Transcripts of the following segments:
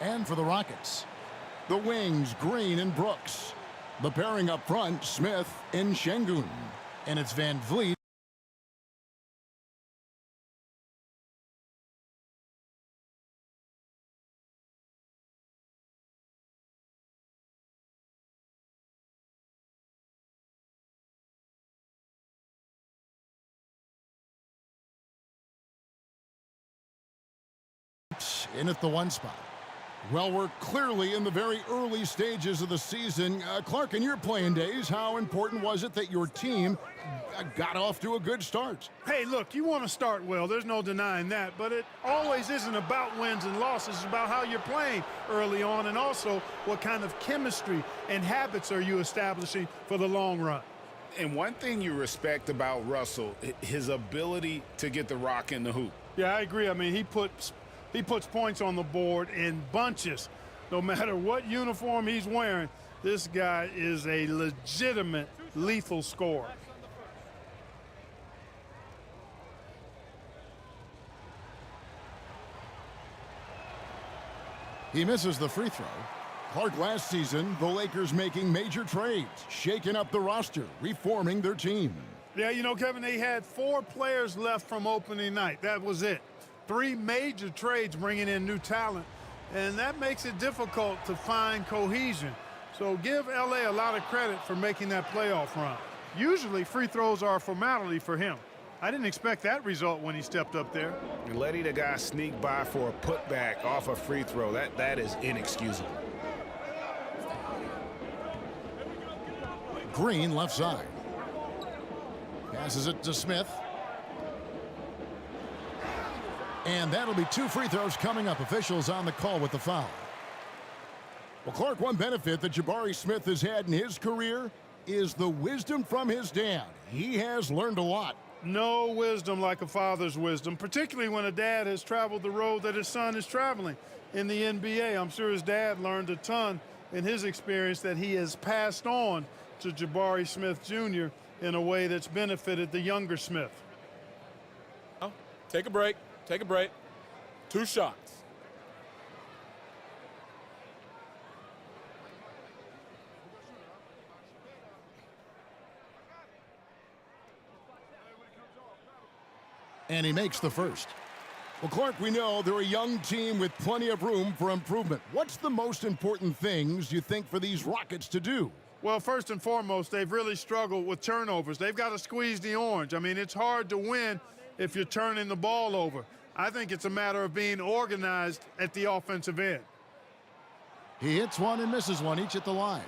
And for the Rockets, the wings, Green and Brooks. The pairing up front, Smith and Şengün. And it's Van Vliet. In at the one spot. Well, we're clearly in the very early stages of the season. Clark, in your playing days, how important was it that your team got off to a good start? Hey, look, you want to start well. There's no denying that. But it always isn't about wins and losses. It's about how you're playing early on, and also what kind of chemistry and habits are you establishing for the long run. And one thing you respect about Russell, his ability to get the rock in the hoop. Yeah, I agree. I mean, he puts points on the board in bunches. No matter what uniform he's wearing, this guy is a legitimate lethal scorer. He misses the free throw. Clark, last season, the Lakers making major trades, shaking up the roster, reforming their team. Yeah, you know, Kevin, they had 4 players left from opening night. That was it. 3 major trades bringing in new talent, and that makes it difficult to find cohesion. So give LA a lot of credit for making that playoff run. Usually free throws are a formality for him. I didn't expect that result when he stepped up there. And letting the guy sneak by for a putback off a free throw, that is inexcusable. Green left side. Passes it to Smith. And that'll be 2 free throws coming up. Officials on the call with the foul. Well, Clark, one benefit that Jabari Smith has had in his career is the wisdom from his dad. He has learned a lot. No wisdom like a father's wisdom, particularly when a dad has traveled the road that his son is traveling in the NBA. I'm sure his dad learned a ton in his experience that he has passed on to Jabari Smith Jr. in a way that's benefited the younger Smith. Oh, take a break. Take a break. 2 shots. And he makes the first. Well, Clark, we know they're a young team with plenty of room for improvement. What's the most important things you think for these Rockets to do? Well, first and foremost, they've really struggled with turnovers. They've got to squeeze the orange. I mean, it's hard to win if you're turning the ball over. I think it's a matter of being organized at the offensive end. He hits one and misses one, each at the line.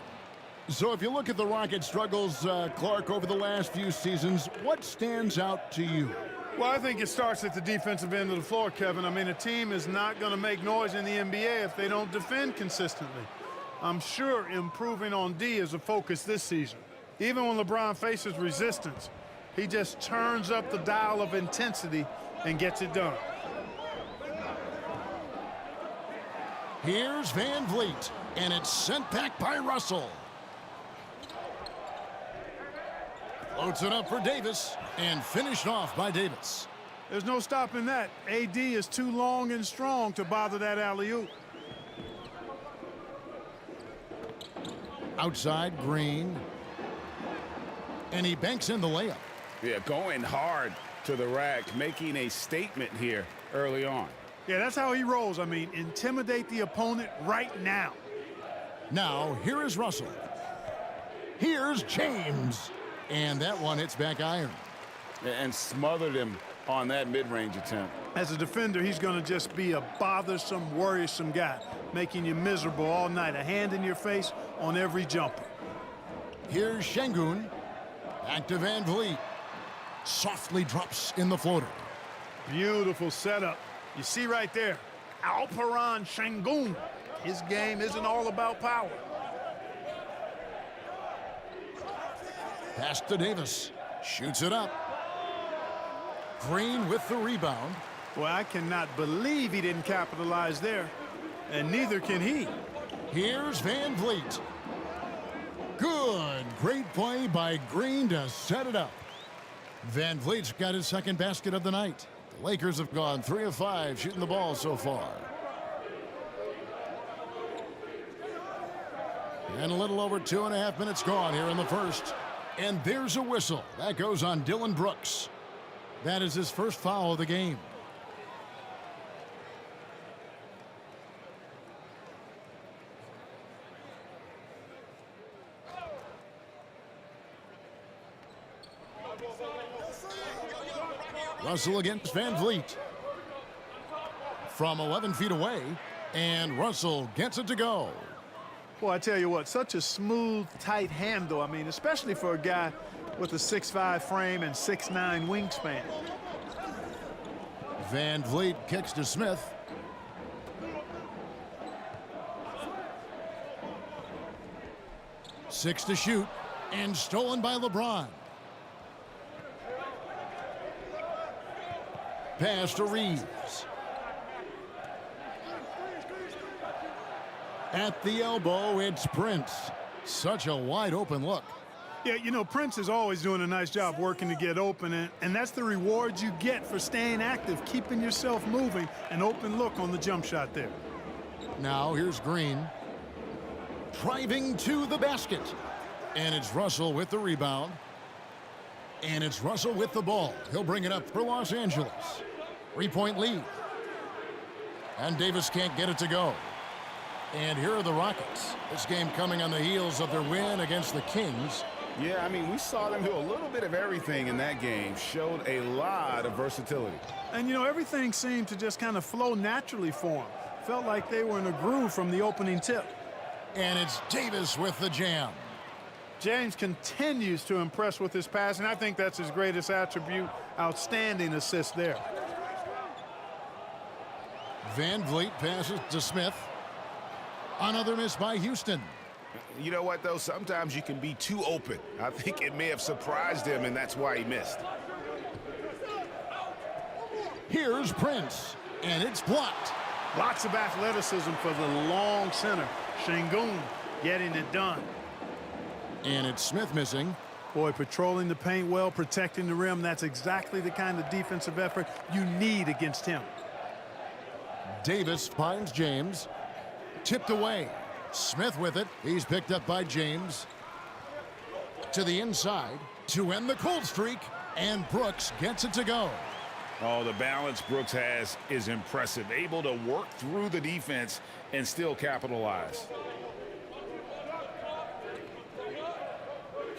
So if you look at the Rockets' struggles, Clark, over the last few seasons, what stands out to you? Well, I think it starts at the defensive end of the floor, Kevin. I mean, a team is not going to make noise in the NBA if they don't defend consistently. I'm sure improving on D is a focus this season. Even when LeBron faces resistance, he just turns up the dial of intensity and gets it done. Here's Van Vliet, and it's sent back by Russell. Floats it up for Davis, and finished off by Davis. There's no stopping that. AD is too long and strong to bother that alley-oop. Outside, Green. And he banks in the layup. Yeah, going hard to the rack, making a statement here early on. Yeah, that's how he rolls. I mean, intimidate the opponent right now. Now, here is Russell. Here's James. And that one hits back iron. And smothered him on that mid-range attempt. As a defender, he's going to just be a bothersome, worrisome guy, making you miserable all night. A hand in your face on every jumper. Here's Şengün. Back to Van Vliet. Softly drops in the floater. Beautiful setup. You see right there, Alperen Şengün. His game isn't all about power. Pass to Davis. Shoots it up. Green with the rebound. Well, I cannot believe he didn't capitalize there. And neither can he. Here's Van Vliet. Good. Great play by Green to set it up. Van Vliet's got his second basket of the night. The Lakers have gone 3 of 5 shooting the ball so far. And a little over 2.5 minutes gone here in the first. And there's a whistle. That goes on Dillon Brooks. That is his first foul of the game. Russell against Van Vliet. From 11 feet away, and Russell gets it to go. Boy, I tell you what, such a smooth, tight handle. I mean, especially for a guy with a 6'5" frame and 6'9" wingspan. Van Vliet kicks to Smith. Six to shoot, and stolen by LeBron. Pass to Reeves. At the elbow, it's Prince. Such a wide open look. Yeah, you know, Prince is always doing a nice job working to get open, and that's the reward you get for staying active, keeping yourself moving. An open look on the jump shot there. Now here's Green. Driving to the basket. And it's Russell with the rebound. And it's Russell with the ball. He'll bring it up for Los Angeles. 3-point lead. And Davis can't get it to go. And here are the Rockets. This game coming on the heels of their win against the Kings. Yeah, I mean, we saw them do a little bit of everything in that game. Showed a lot of versatility. And, you know, everything seemed to just kind of flow naturally for them. Felt like they were in a groove from the opening tip. And it's Davis with the jam. James continues to impress with his passing. I think that's his greatest attribute. Outstanding assist there. Van Vliet passes to Smith. Another miss by Houston. You know what, though? Sometimes you can be too open. I think it may have surprised him, and that's why he missed. Here's Prince, and it's blocked. Lots of athleticism for the long center. Şengün getting it done. And it's Smith missing. Boy, patrolling the paint well, protecting the rim. That's exactly the kind of defensive effort you need against him. Davis finds James. Tipped away. Smith with it. He's picked up by James. To the inside to end the cold streak. And Brooks gets it to go. Oh, the balance Brooks has is impressive. Able to work through the defense and still capitalize.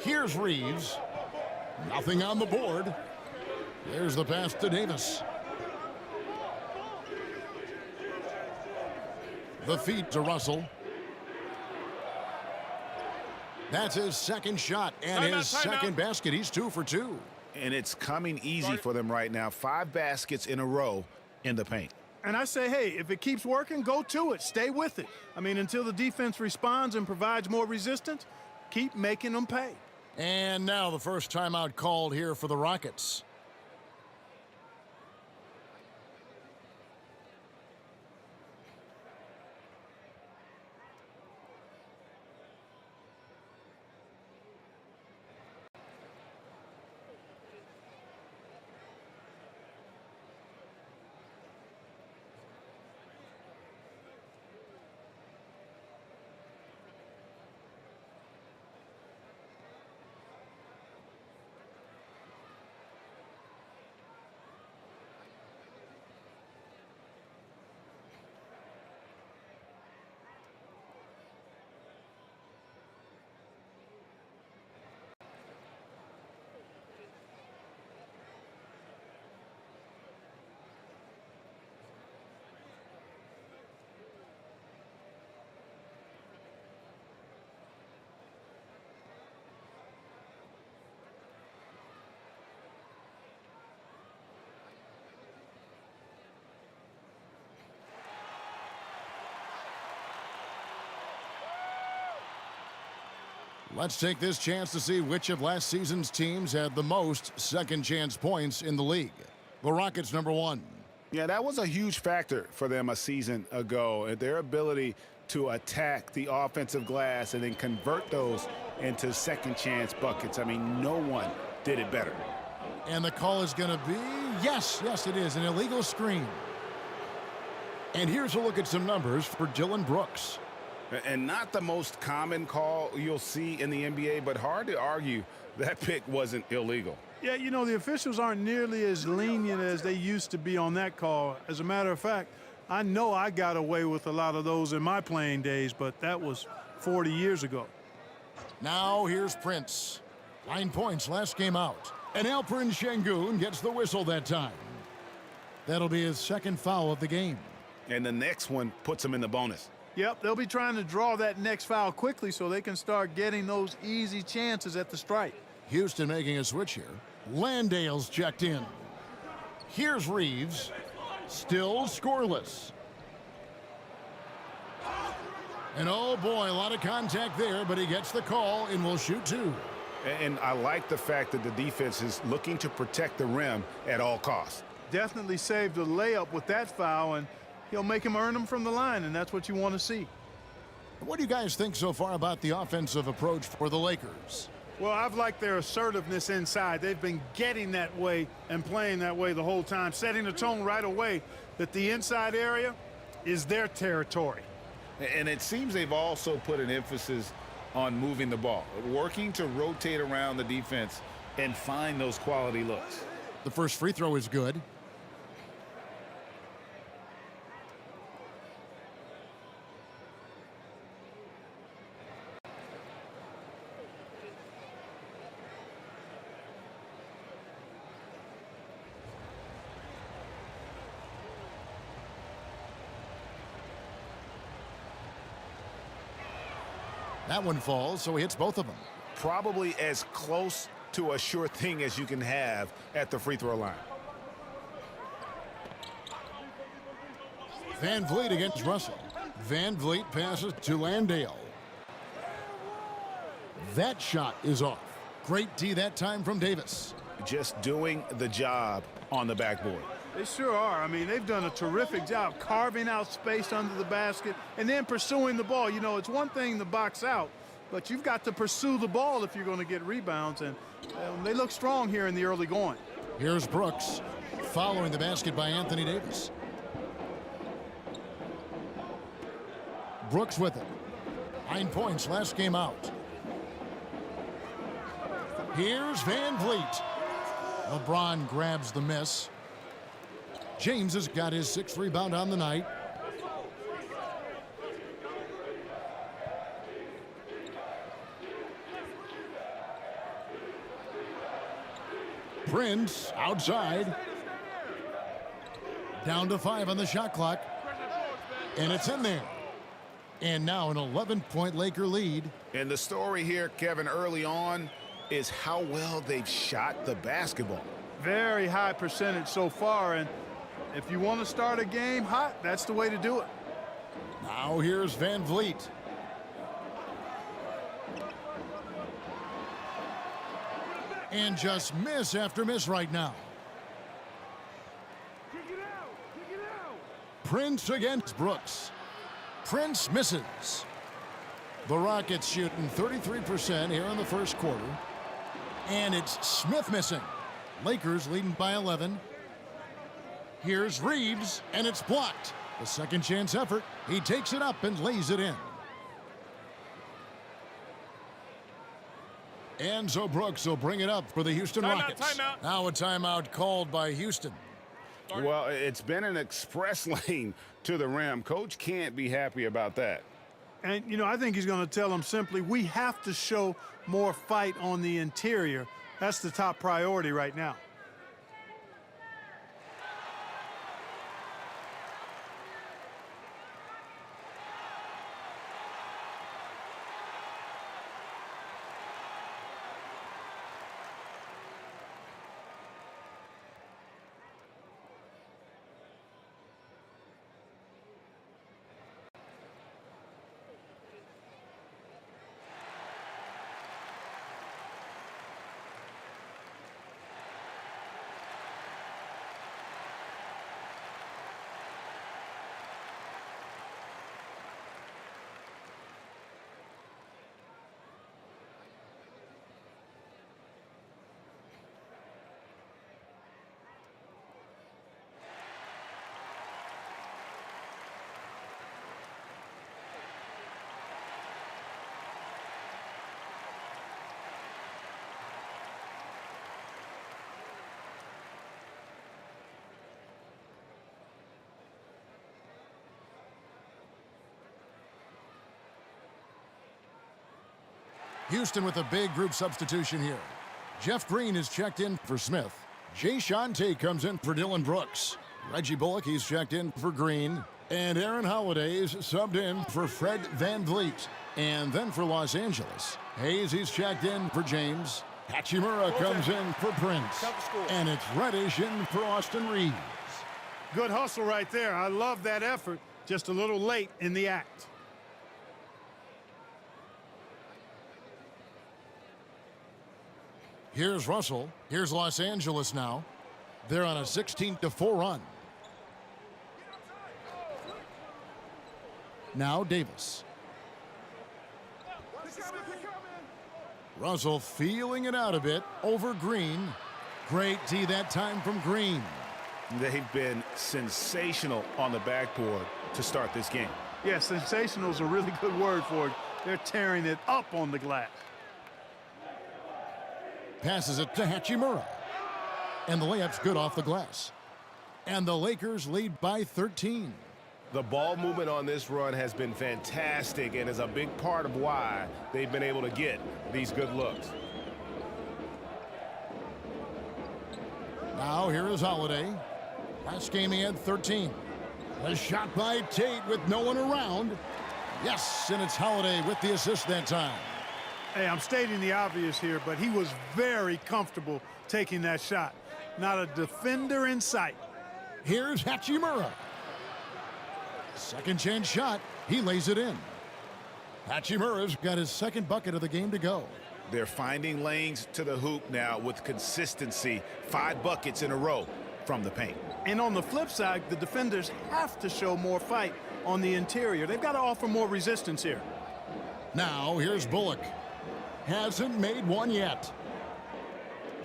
Here's Reeves. Nothing on the board. There's the pass to Davis. The feed to Russell. That's his second shot and his second basket. He's 2 for 2. And it's coming easy for them right now. 5 baskets in a row in the paint. And I say, hey, if it keeps working, go to it. Stay with it. I mean, until the defense responds and provides more resistance, keep making them pay. And now the first timeout called here for the Rockets. Let's take this chance to see which of last season's teams had the most second chance points in the league. The Rockets, number 1. Yeah, that was a huge factor for them a season ago. Their ability to attack the offensive glass and then convert those into second chance buckets. I mean, no one did it better. And the call is going to be, yes, it is, an illegal screen. And here's a look at some numbers for Dillon Brooks. And not the most common call you'll see in the NBA, but hard to argue that pick wasn't illegal. Yeah, you know, the officials aren't nearly as lenient as they used to be on that call. As a matter of fact, I know I got away with a lot of those in my playing days, but that was 40 years ago. Now here's Prince. 9 points last game out. And Alperen Şengün gets the whistle that time. That'll be his second foul of the game. And the next one puts him in the bonus. Yep, they'll be trying to draw that next foul quickly so they can start getting those easy chances at the strike. Houston making a switch here. Landale's checked in. Here's Reeves. Still scoreless. And oh boy, a lot of contact there, but he gets the call and will shoot two. And I like the fact that the defense is looking to protect the rim at all costs. Definitely saved a layup with that foul, and he'll make him earn them from the line, and that's what you want to see. What do you guys think so far about the offensive approach for the Lakers? Well, I've liked their assertiveness inside. They've been getting that way and playing that way the whole time, setting the tone right away that the inside area is their territory. And it seems they've also put an emphasis on moving the ball, working to rotate around the defense and find those quality looks. The first free throw is good. That one falls, so he hits both of them. Probably as close to a sure thing as you can have at the free throw line. Van Vliet against Russell. Van Vliet passes to Landale. That shot is off. Great D that time from Davis. Just doing the job on the backboard. They sure are. I mean, they've done a terrific job carving out space under the basket and then pursuing the ball. You know, it's one thing to box out, but you've got to pursue the ball if you're going to get rebounds, and they look strong here in the early going. Here's Brooks, following the basket by Anthony Davis. Brooks with it. 9 points last game out. Here's Van Vliet. LeBron grabs the miss. James has got his 6th rebound on the night. Prince outside. Down to 5 on the shot clock. And it's in there. And now an 11-point Laker lead. And the story here, Kevin, early on is how well they've shot the basketball. Very high percentage so far, and if you want to start a game hot, that's the way to do it. Now here's Van Vliet. And just miss after miss right now. Prince against Brooks. Prince misses. The Rockets shooting 33% here in the first quarter. And it's Smith missing. Lakers leading by 11. Here's Reeves, and it's blocked. The second chance effort. He takes it up and lays it in. And so Brooks will bring it up for the Houston Rockets. Timeout. Now a timeout called by Houston. Well, it's been an express lane to the rim. Coach can't be happy about that. And, you know, I think he's going to tell them simply, we have to show more fight on the interior. That's the top priority right now. Houston with a big group substitution here. Jeff Green is checked in for Smith. Jayshawn Tate comes in for Dylan Brooks. Reggie Bullock, he's checked in for Green. And Aaron Holiday is subbed in for Fred VanVleet. And then for Los Angeles, Hayes, he's checked in for James. Hachimura comes in for Prince. And it's Reddish in for Austin Reeves. Good hustle right there. I love that effort. Just a little late in the act. Here's Russell. Here's Los Angeles now. They're on a 16-4 run. Now Davis. Russell feeling it out a bit over Green. Great D that time from Green. They've been sensational on the backboard to start this game. Yeah, sensational is a really good word for it. They're tearing it up on the glass. Passes it to Hachimura. And the layup's good off the glass. And the Lakers lead by 13. The ball movement on this run has been fantastic and is a big part of why they've been able to get these good looks. Now here is Holiday. Last game he had 13. A shot by Tate with no one around. Yes, and it's Holiday with the assist that time. Hey, I'm stating the obvious here, but he was very comfortable taking that shot. Not a defender in sight. Here's Hachimura. Second chance shot. He lays it in. Hachimura's got his second bucket of the game to go. They're finding lanes to the hoop now with consistency. 5 buckets in a row from the paint. And on the flip side, the defenders have to show more fight on the interior. They've got to offer more resistance here. Now here's Bullock. Hasn't made one yet.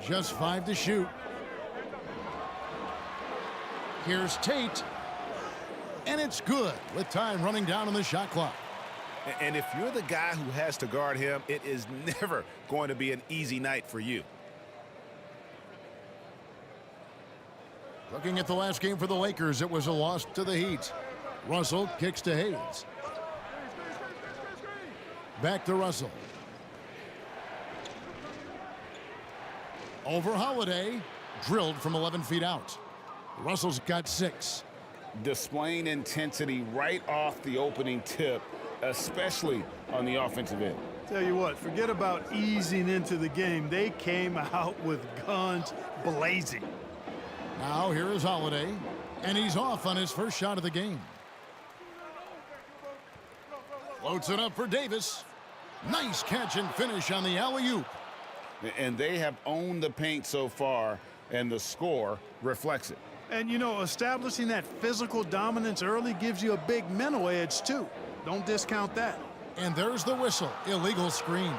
Just 5 to shoot. Here's Tate. And it's good with time running down on the shot clock. And if you're the guy who has to guard him, it is never going to be an easy night for you. Looking at the last game for the Lakers, it was a loss to the Heat. Russell kicks to Hayes. Back to Russell. Over Holiday. Drilled from 11 feet out. Russell's got 6. Displaying intensity right off the opening tip, especially on the offensive end. Tell you what, forget about easing into the game. They came out with guns blazing. Now here is Holiday, and he's off on his first shot of the game. Floats it up for Davis. Nice catch and finish on the alley-oop. And they have owned the paint so far, and the score reflects it. And, you know, establishing that physical dominance early gives you a big mental edge, too. Don't discount that. And there's the whistle. Illegal screen.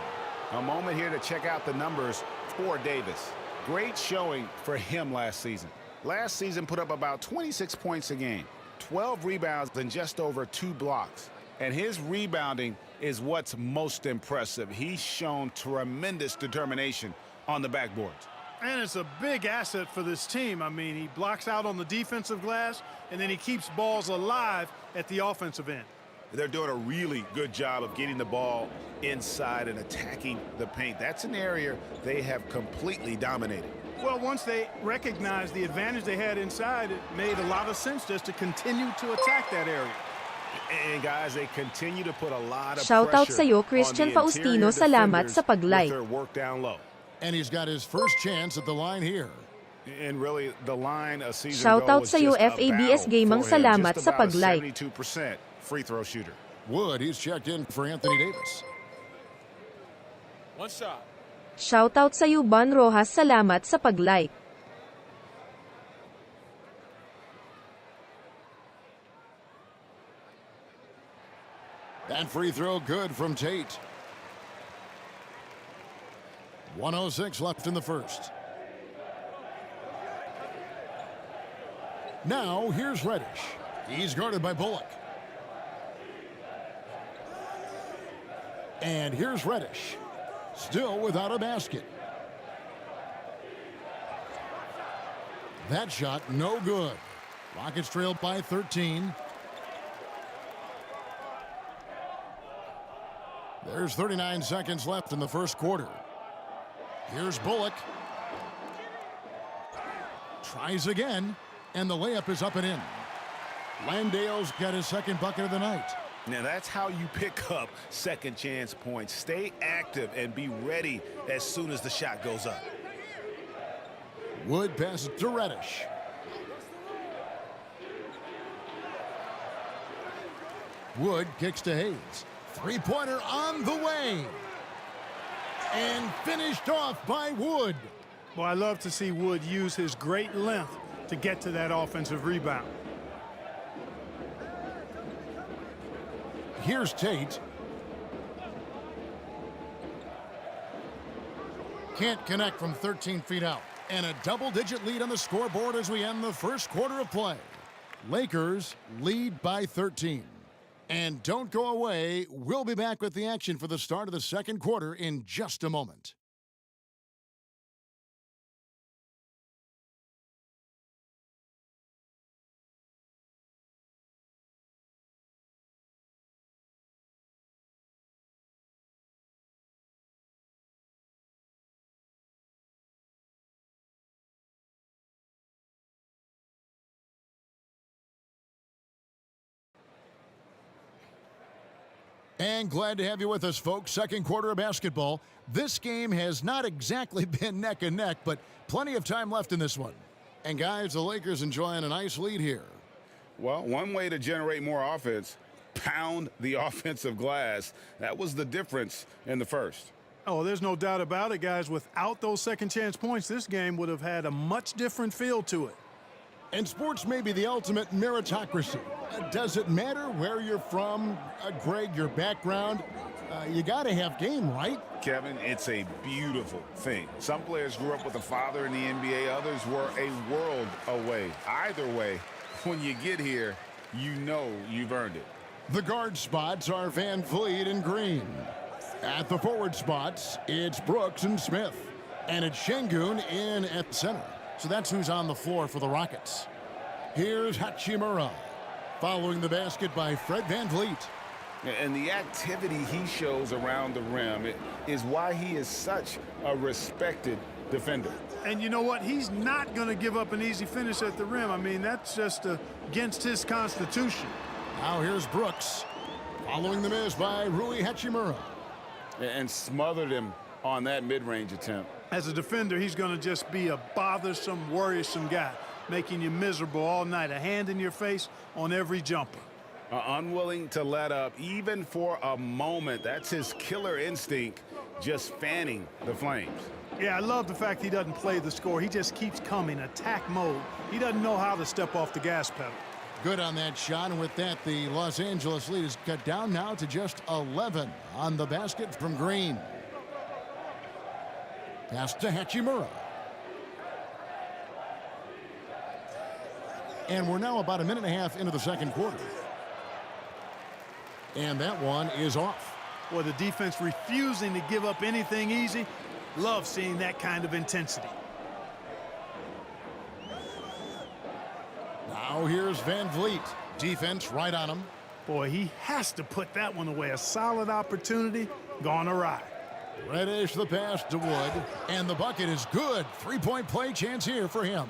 A moment here to check out the numbers for Davis. Great showing for him last season. Last season put up about 26 points a game, 12 rebounds, and just over 2 blocks. And his rebounding is what's most impressive. He's shown tremendous determination on the backboards. And it's a big asset for this team. I mean, he blocks out on the defensive glass, and then he keeps balls alive at the offensive end. They're doing a really good job of getting the ball inside and attacking the paint. That's an area they have completely dominated. Well, once they recognized the advantage they had inside, it made a lot of sense just to continue to attack that area. And guys, they continue to put a lot of Shoutout pressure sa'yo, Christian on the Faustino. interior Salamat sa defenders pag-like. with their work down low. And he's got his first chance at the line here. And really, the line a season Shoutout ago was sa'yo, just a FABS battle Gamang. for him. Salamat Just sa about a pag-like. 72% free throw shooter. Wood, he's checked in for Anthony Davis. One shot. Shoutout sa'yo, Bon Rojas. Salamat sa pag-like. That free throw good from Tate. 1:06 left in the first. Now here's Reddish. He's guarded by Bullock. And here's Reddish. Still without a basket. That shot no good. Rockets trailed by 13. There's 39 seconds left in the first quarter. Here's Bullock. Tries again, and the layup is up and in. Landale's got his second bucket of the night. Now that's how you pick up second chance points. Stay active and be ready as soon as the shot goes up. Wood passes to Reddish. Wood kicks to Hayes. Three-pointer on the way. And finished off by Wood. Well, I love to see Wood use his great length to get to that offensive rebound. Here's Tate. Can't connect from 13 feet out. And a double-digit lead on the scoreboard as we end the first quarter of play. Lakers lead by 13. And don't go away. We'll be back with the action for the start of the second quarter in just a moment. And glad to have you with us, folks. Second quarter of basketball. This game has not exactly been neck and neck, but plenty of time left in this one. And guys, the Lakers enjoying a nice lead here. Well, one way to generate more offense, pound the offensive glass. That was the difference in the first. Oh, there's no doubt about it, guys. Without those second chance points, this game would have had a much different feel to it. And sports may be the ultimate meritocracy. Does it matter where you're from, Greg, your background? You got to have game, right? Kevin, it's a beautiful thing. Some players grew up with a father in the NBA. Others were a world away. Either way, when you get here, you know you've earned it. The guard spots are Van Vliet and Green. At the forward spots, it's Brooks and Smith. And it's Şengün in at center. So that's who's on the floor for the Rockets. Here's Hachimura, following the basket by Fred Van Vliet. And the activity he shows around the rim is why he is such a respected defender. And you know what? He's not going to give up an easy finish at the rim. I mean, that's just against his constitution. Now here's Brooks, following the miss by Rui Hachimura. And smothered him on that mid-range attempt. As a defender, he's going to just be a bothersome, worrisome guy, making you miserable all night, a hand in your face on every jumper. Unwilling to let up, even for a moment. That's his killer instinct, just fanning the flames. Yeah, I love the fact he doesn't play the score. He just keeps coming, attack mode. He doesn't know how to step off the gas pedal. Good on that shot, and with that, the Los Angeles lead is cut down now to just 11 on the basket from Green. Pass to Hachimura. And we're now about a minute and a half into the second quarter. And that one is off. Boy, the defense refusing to give up anything easy. Love seeing that kind of intensity. Now here's Van Vliet. Defense right on him. Boy, he has to put that one away. A solid opportunity gone awry. Reddish the pass to Wood. And the bucket is good. Three-point play chance here for him.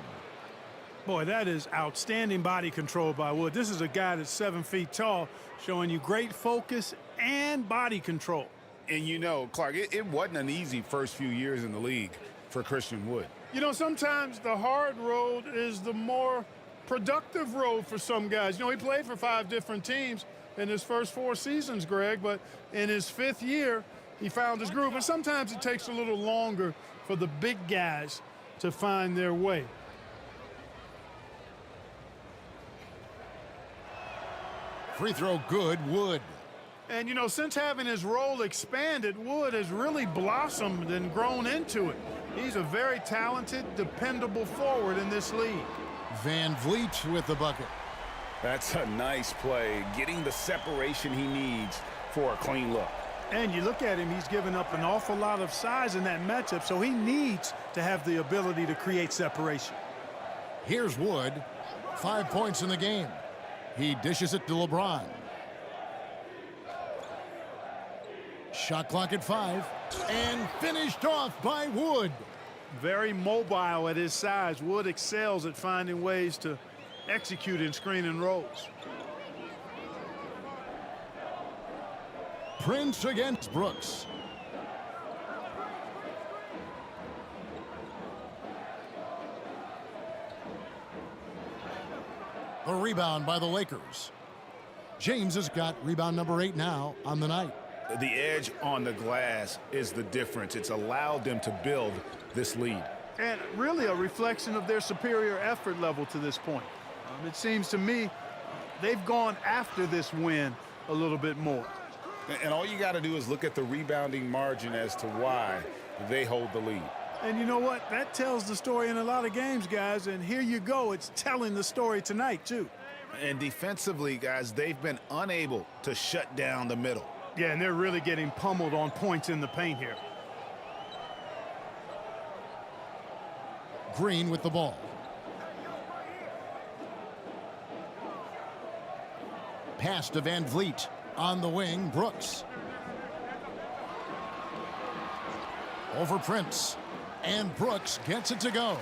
Boy, that is outstanding body control by Wood. This is a guy that's 7 feet tall, showing you great focus and body control. And you know, Clark, it wasn't an easy first few years in the league for Christian Wood. You know, sometimes the hard road is the more productive road for some guys. You know, he played for 5 different teams in his first 4 seasons, Greg, but in his 5th year, he found his groove. And sometimes it takes a little longer for the big guys to find their way. Free throw good, Wood. And, you know, since having his role expanded, Wood has really blossomed and grown into it. He's a very talented, dependable forward in this league. Van Vliet with the bucket. That's a nice play, getting the separation he needs for a clean look. And you look at him, he's given up an awful lot of size in that matchup, so he needs to have the ability to create separation. Here's Wood. 5 points in the game. He dishes it to LeBron. Shot clock at 5. And finished off by Wood. Very mobile at his size. Wood excels at finding ways to execute in screen and rolls. Prince against Brooks. The rebound by the Lakers. James has got rebound number 8 now on the night. The edge on the glass is the difference. It's allowed them to build this lead. And really a reflection of their superior effort level to this point. It seems to me they've gone after this win a little bit more. And all you got to do is look at the rebounding margin as to why they hold the lead. And you know what? That tells the story in a lot of games, guys. And here you go. It's telling the story tonight, too. And defensively, guys, they've been unable to shut down the middle. Yeah, and they're really getting pummeled on points in the paint here. Green with the ball. Pass to Van Vliet. On the wing, Brooks. Over Prince. And Brooks gets it to go.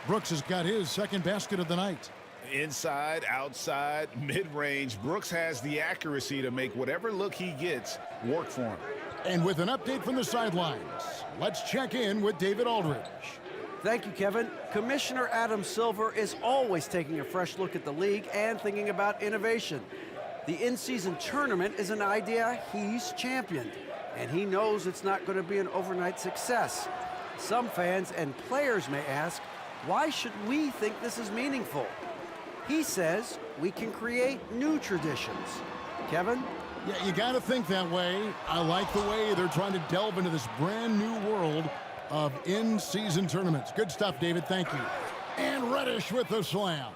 Brooks has got his second basket of the night. Inside, outside, mid-range, Brooks has the accuracy to make whatever look he gets work for him. And with an update from the sidelines, let's check in with David Aldridge. Thank you, Kevin. Commissioner Adam Silver is always taking a fresh look at the league and thinking about innovation. The in-season tournament is an idea he's championed, and he knows it's not going to be an overnight success. Some fans and players may ask, why should we think this is meaningful? He says we can create new traditions. Kevin? Yeah, you got to think that way. I like the way they're trying to delve into this brand new world of in-season tournaments. Good stuff, David. Thank you. And Reddish with the slam.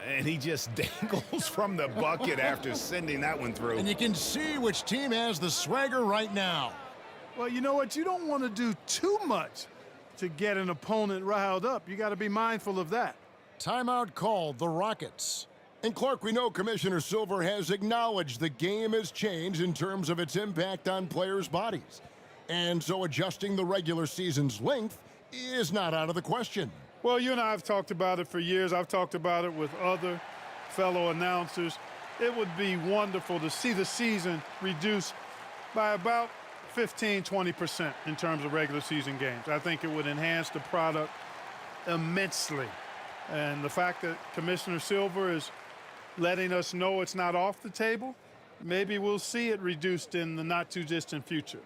And he just dangles from the bucket after sending that one through. And you can see which team has the swagger right now. Well, you know what? You don't want to do too much to get an opponent riled up. You got to be mindful of that. Timeout called, the Rockets. And Clark, we know Commissioner Silver has acknowledged the game has changed in terms of its impact on players' bodies. And so adjusting the regular season's length is not out of the question. Well, you and I have talked about it for years. I've talked about it with other fellow announcers. It would be wonderful to see the season reduced by about 15–20% in terms of regular season games. I think it would enhance the product immensely. And the fact that Commissioner Silver is letting us know it's not off the table, maybe we'll see it reduced in the not-too-distant future.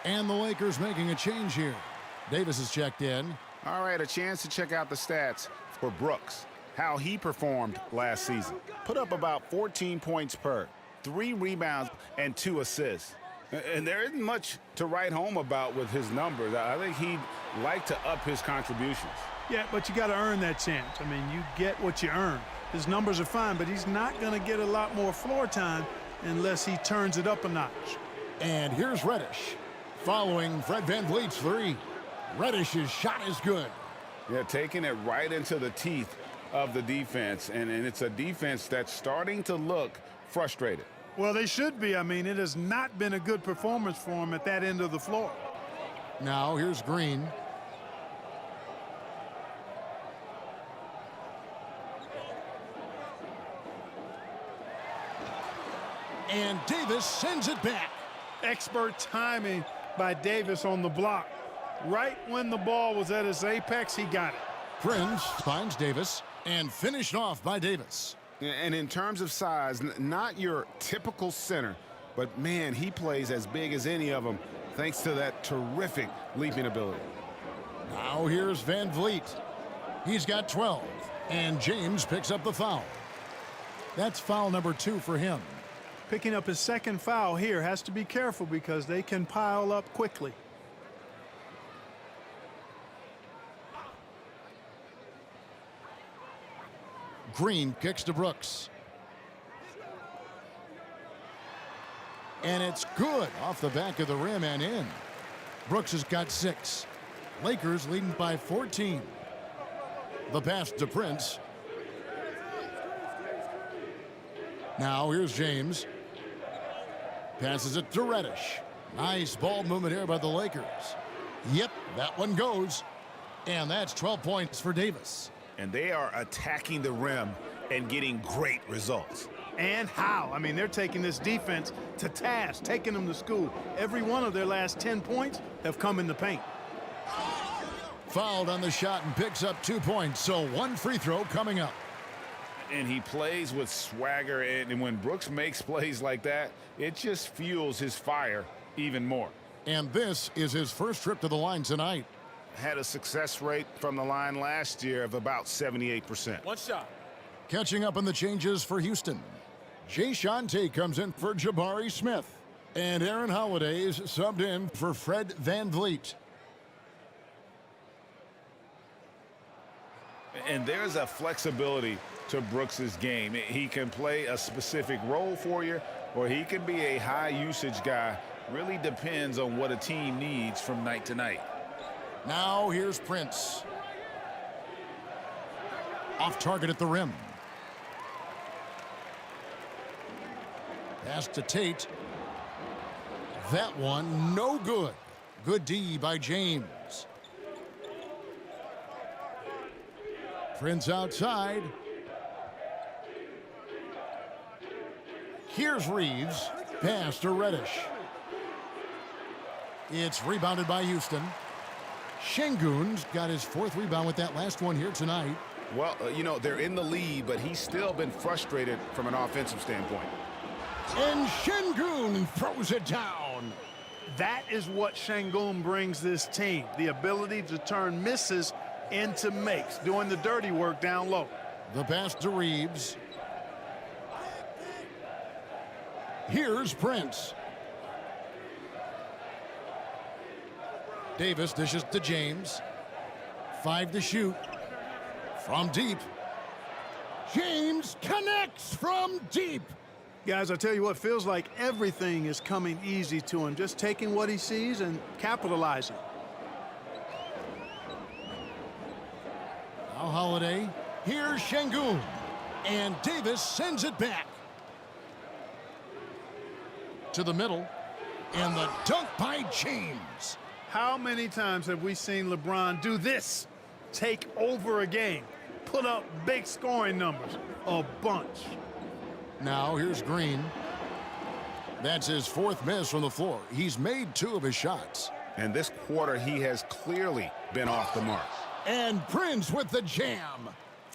And the Lakers making a change here. Davis is checked in. All right, a chance to check out the stats for Brooks, how he performed last season. Put up about 14 points per, 3 rebounds, and 2 assists. And there isn't much to write home about with his numbers. I think he'd like to up his contributions. Yeah, but you got to earn that chance. I mean, you get what you earn. His numbers are fine, but he's not going to get a lot more floor time unless he turns it up a notch. And here's Reddish. Following Fred VanVleet's 3. Reddish's shot is good. Yeah, taking it right into the teeth of the defense. And it's a defense that's starting to look frustrated. Well, they should be. I mean, it has not been a good performance for him at that end of the floor. Now here's Green. And Davis sends it back. Expert timing by Davis on the block. Right when the ball was at its apex, he got it. Prince finds Davis and finished off by Davis. And in terms of size, not your typical center, but man, he plays as big as any of them thanks to that terrific leaping ability. Now here's Van Vliet. He's got 12, and James picks up the foul. That's foul number 2 for him. Picking up his second foul here, has to be careful because they can pile up quickly. Green kicks to Brooks. And it's good off the back of the rim and in. Brooks has got 6. Lakers leading by 14. The pass to Prince. Now here's James. Passes it to Reddish. Nice ball movement here by the Lakers. Yep, that one goes. And that's 12 points for Davis. And they are attacking the rim and getting great results. And how? I mean, they're taking this defense to task, taking them to school. Every one of their last 10 points have come in the paint. Fouled on the shot and picks up 2 points, so 1 free throw coming up. And he plays with swagger, and when Brooks makes plays like that, it just fuels his fire even more. And this is his first trip to the line tonight. Had a success rate from the line last year of about 78%. One shot. Catching up on the changes for Houston. Jay Shante comes in for Jabari Smith. And Aaron Holiday is subbed in for Fred VanVleet. And there's a flexibility to Brooks's game. He can play a specific role for you, or he can be a high usage guy. Really depends on what a team needs from night to night. Now here's Prince. Off target at the rim. Pass to Tate. That one no good. Good D by James. Prince outside. Here's Reeves. Pass to Reddish. It's rebounded by Houston. Şengün's got his 4th rebound with that last one here tonight. Well, you know, they're in the lead, but he's still been frustrated from an offensive standpoint. And Şengün throws it down. That is what Şengün brings this team, the ability to turn misses into makes, doing the dirty work down low. The pass to Reeves. Here's Prince. Davis dishes to James. 5 to shoot. From deep. James connects from deep. Guys, I tell you what, feels like everything is coming easy to him, just taking what he sees and capitalizing. Now Holiday. Here's Şengün. And Davis sends it back. To the middle. And the dunk by James. How many times have we seen LeBron do this? Take over a game, put up big scoring numbers, a bunch. Now here's Green. That's his 4th miss from the floor. He's made 2 of his shots. And this quarter, he has clearly been off the mark. And Prince with the jam.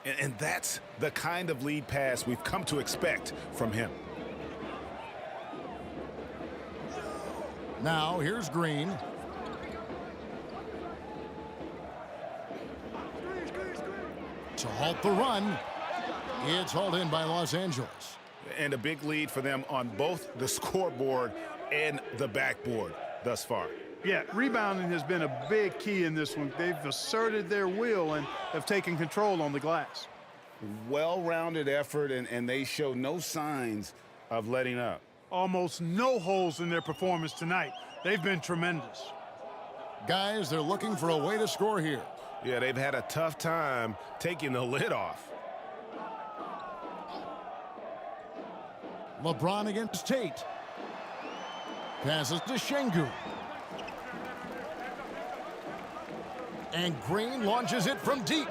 And that's the kind of lead pass we've come to expect from him. Now here's Green. To halt the run. It's hauled in by Los Angeles. And a big lead for them on both the scoreboard and the backboard thus far. Yeah, rebounding has been a big key in this one. They've asserted their will and have taken control on the glass. Well-rounded effort, and they show no signs of letting up. Almost no holes in their performance tonight. They've been tremendous. Guys, they're looking for a way to score here. Yeah, they've had a tough time taking the lid off. LeBron against Tate. Passes to Şengün. And Green launches it from deep.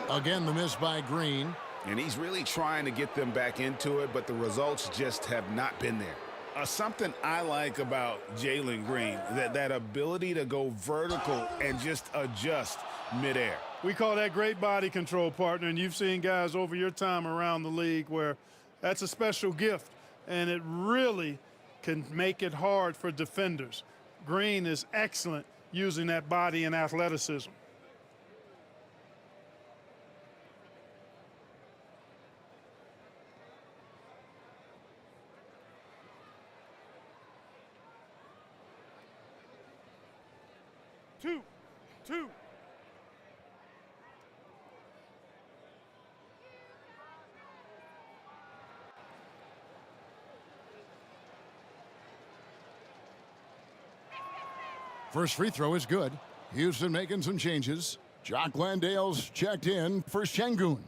Again, the miss by Green. And he's really trying to get them back into it, but the results just have not been there. Something I like about Jalen Green, that ability to go vertical and just adjust midair. We call that great body control, partner, and you've seen guys over your time around the league where that's a special gift, and it really can make it hard for defenders. Green is excellent using that body and athleticism. First free throw is good. Houston making some changes. Jock Landale's checked in for Şengün.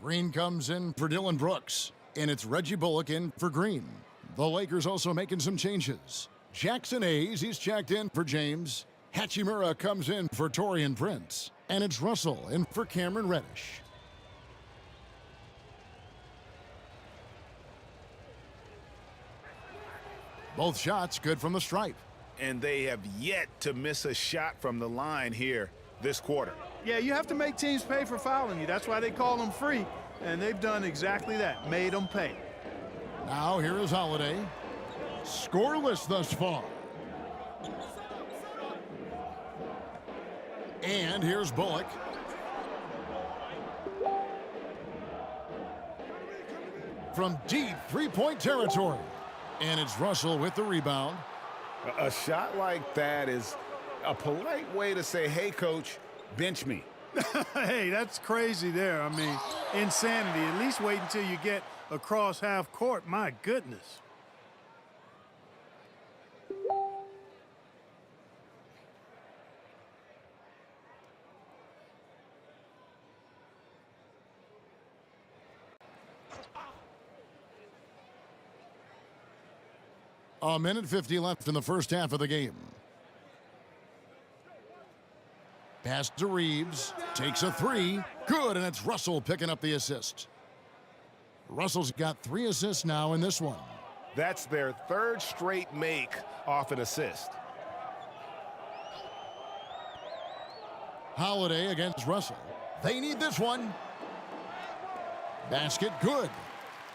Green comes in for Dylan Brooks. And it's Reggie Bullock in for Green. The Lakers also making some changes. Jackson Hayes, he's checked in for James. Hachimura comes in for Taurean Prince. And it's Russell in for Cameron Reddish. Both shots good from the stripe. And they have yet to miss a shot from the line here this quarter. Yeah, you have to make teams pay for fouling you. That's why they call them free. And they've done exactly that, made them pay. Now here is Holiday. Scoreless thus far. And here's Bullock. From deep three-point territory. And it's Russell with the rebound. A shot like that is a polite way to say, hey, coach, bench me. Hey, that's crazy there. I mean, insanity. At least wait until you get across half court. My goodness. A minute 50 left in the first half of the game. Pass to Reeves. Takes a three. Good, and it's Russell picking up the assist. Russell's got 3 assists now in this one. That's their third straight make off an assist. Holiday against Russell. They need this one. Basket good.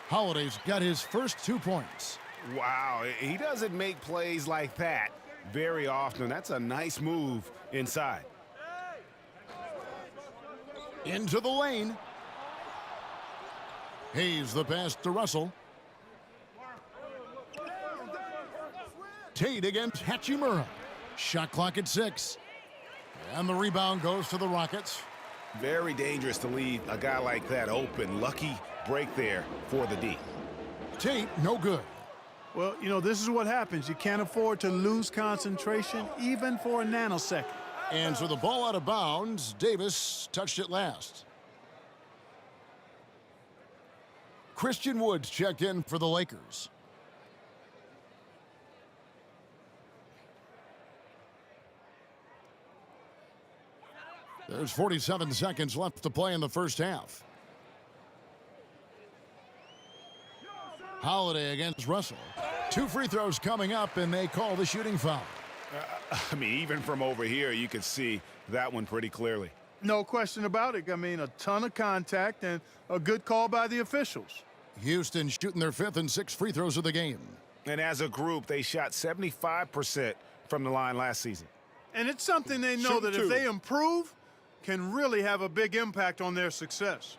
Holiday's got his first 2 points. Wow, he doesn't make plays like that very often. That's a nice move inside. Into the lane. Hayes the pass to Russell. Tate against Hachimura. Shot clock at 6. And the rebound goes to the Rockets. Very dangerous to leave a guy like that open. Lucky break there for the D. Tate, no good. Well, you know, this is what happens. You can't afford to lose concentration even for a nanosecond. And so the ball out of bounds. Davis touched it last. Christian Woods checked in for the Lakers. There's 47 seconds left to play in the first half. Holiday against Russell. 2 free throws coming up, and they call the shooting foul. I mean, even from over here, you could see that one pretty clearly. No question about it. I mean, a ton of contact and a good call by the officials. Houston shooting their 5th and 6th free throws of the game. And as a group, they shot 75% from the line last season. And it's something they know that if they improve, can really have a big impact on their success.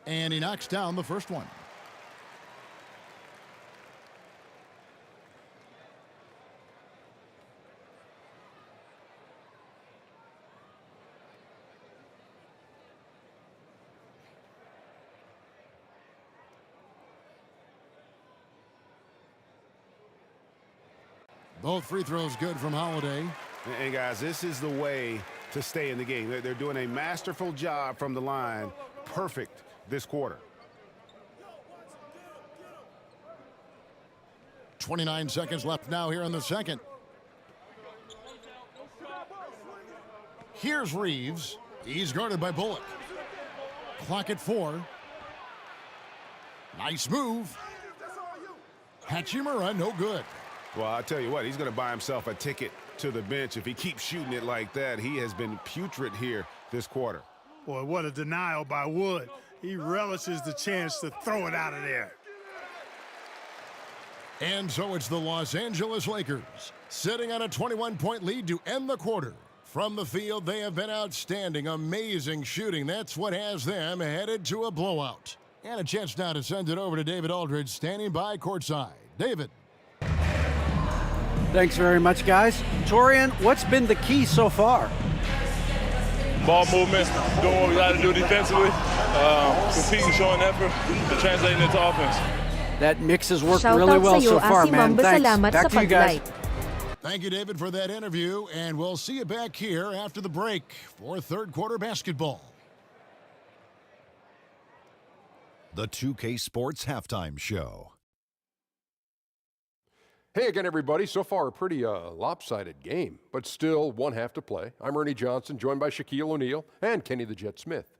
And he knocks down the first one. Both free throws good from Holiday. And guys, this is the way to stay in the game. They're doing a masterful job from the line. Perfect this quarter. 29 seconds left now here in the second. Here's Reeves. He's guarded by Bullock. Clock at 4. Nice move. Hachimura, no good. Well, I'll tell you what, he's going to buy himself a ticket to the bench if he keeps shooting it like that. He has been putrid here this quarter. Boy, what a denial by Wood. He relishes the chance to throw it out of there. And so it's the Los Angeles Lakers sitting on a 21-point lead to end the quarter. From the field, they have been outstanding, amazing shooting. That's what has them headed to a blowout. And a chance now to send it over to David Aldridge, standing by courtside. David. Thanks very much, guys. Taurean, what's been the key so far? ball movement, doing what we got to do defensively, competing, showing effort, and translating into offense. That mix has worked Shoutout really well sa'yo, so far, Asi man. Mamba, Thanks. salamat Back sa to you guys. pag-like. Thank you, David, for that interview, and we'll see you back here after the break for third quarter basketball. The 2K Sports Halftime Show. Hey again, everybody. So far, a pretty lopsided game, but still one half to play. I'm Ernie Johnson, joined by Shaquille O'Neal and Kenny the Jet Smith.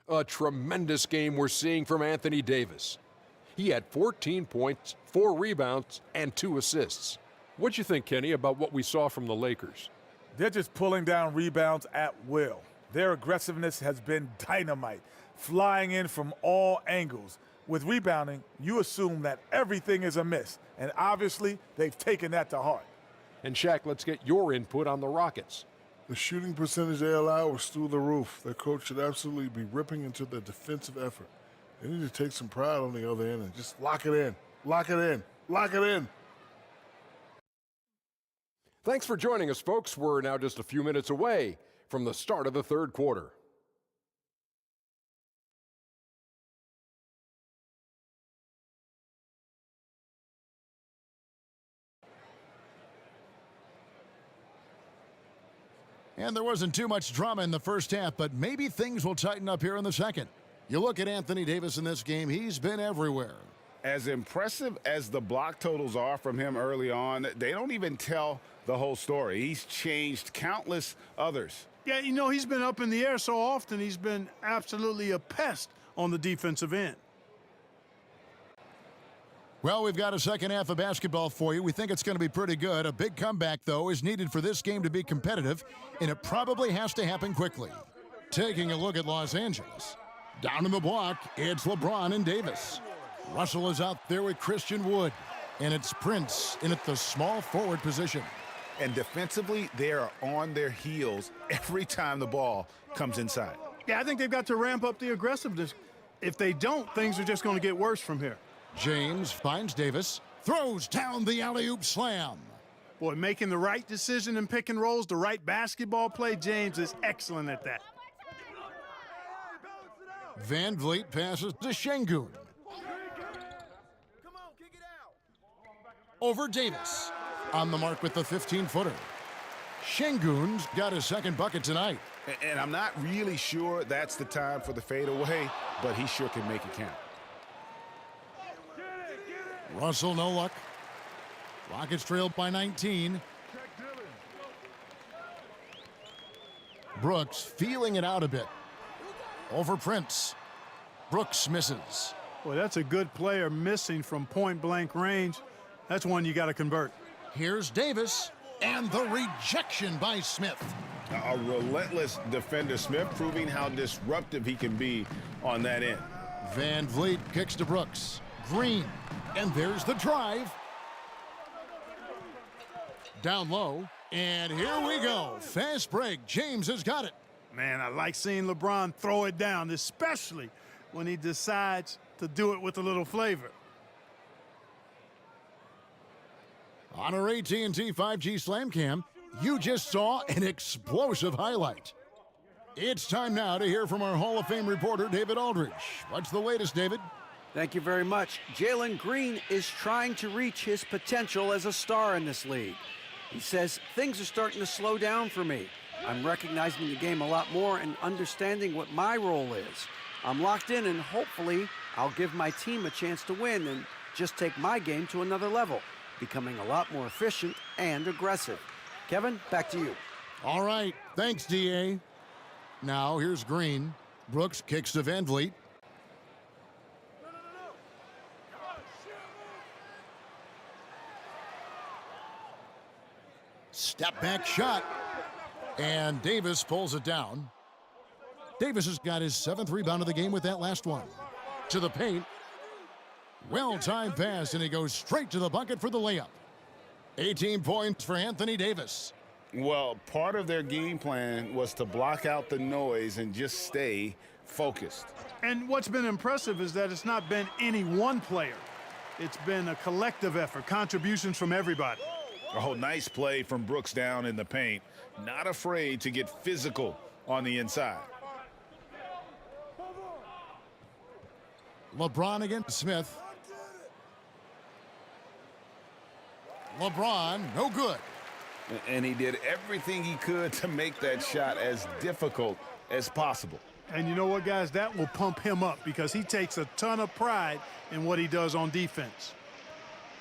A tremendous game we're seeing from Anthony Davis. He had 14 points, 4 rebounds, and 2 assists. What'd you think, Kenny, about what we saw from the Lakers? They're just pulling down rebounds at will. Their aggressiveness has been dynamite, flying in from all angles. With rebounding, you assume that everything is amiss, and obviously they've taken that to heart. And Shaq, let's get your input on the Rockets. The shooting percentage they allow was through the roof. Their coach should absolutely be ripping into their defensive effort. They need to take some pride on the other end and just lock it in, lock it in, lock it in. Thanks for joining us, folks. We're now just a few minutes away from the start of the third quarter. And there wasn't too much drama in the first half, but maybe things will tighten up here in the second. You look at Anthony Davis in this game, he's been everywhere. As impressive as the block totals are from him early on, they don't even tell the whole story. He's changed countless others. Yeah, you know, he's been up in the air so often, he's been absolutely a pest on the defensive end. Well, we've got a second half of basketball for you. We think it's going to be pretty good. A big comeback, though, is needed for this game to be competitive, and it probably has to happen quickly. Taking a look at Los Angeles. Down in the block, it's LeBron and Davis. Russell is out there with Christian Wood, and it's Prince in at the small forward position. And defensively, they are on their heels every time the ball comes inside. Yeah, I think they've got to ramp up the aggressiveness. If they don't, things are just going to get worse from here. James finds Davis, throws down the alley-oop slam. Boy, making the right decision in pick and rolls, the right basketball play, James is excellent at that. Van Vliet passes to Şengün. Over Davis. On the mark with the 15-footer. Şengün's got his second bucket tonight. And I'm not really sure that's the time for the fadeaway, but he sure can make it count. Russell, no luck. Rockets trailed by 19. Brooks feeling it out a bit. Over Prince. Brooks misses. Boy, that's a good player missing from point-blank range. That's one you got to convert. Here's Davis, and the rejection by Smith. A relentless defender, Smith, proving how disruptive he can be on that end. Van Vliet kicks to Brooks. Green, and there's the drive. Down low, and here we go. Fast break. James has got it. Man, I like seeing LeBron throw it down, especially when he decides to do it with a little flavor. On our AT&T 5G Slam Cam, you just saw an explosive highlight. It's time now to hear from our Hall of Fame reporter, David Aldridge. What's the latest, David? Thank you very much. Jalen Green is trying to reach his potential as a star in this league. He says, things are starting to slow down for me. I'm recognizing the game a lot more and understanding what my role is. I'm locked in, and hopefully I'll give my team a chance to win and just take my game to another level, becoming a lot more efficient and aggressive. Kevin, back to you. All right. Thanks, D.A. Now, here's Green. Brooks kicks to Van Vliet. Step back shot. And Davis pulls it down. Davis has got his 7th rebound of the game with that last one. To the paint. Well-timed pass, and he goes straight to the bucket for the layup. 18 points for Anthony Davis. Well, part of their game plan was to block out the noise and just stay focused. And what's been impressive is that it's not been any one player. It's been a collective effort, contributions from everybody. Oh, nice play from Brooks down in the paint. Not afraid to get physical on the inside. LeBron against Smith. LeBron, no good. And he did everything he could to make that shot as difficult as possible. And you know what, guys? That will pump him up because he takes a ton of pride in what he does on defense.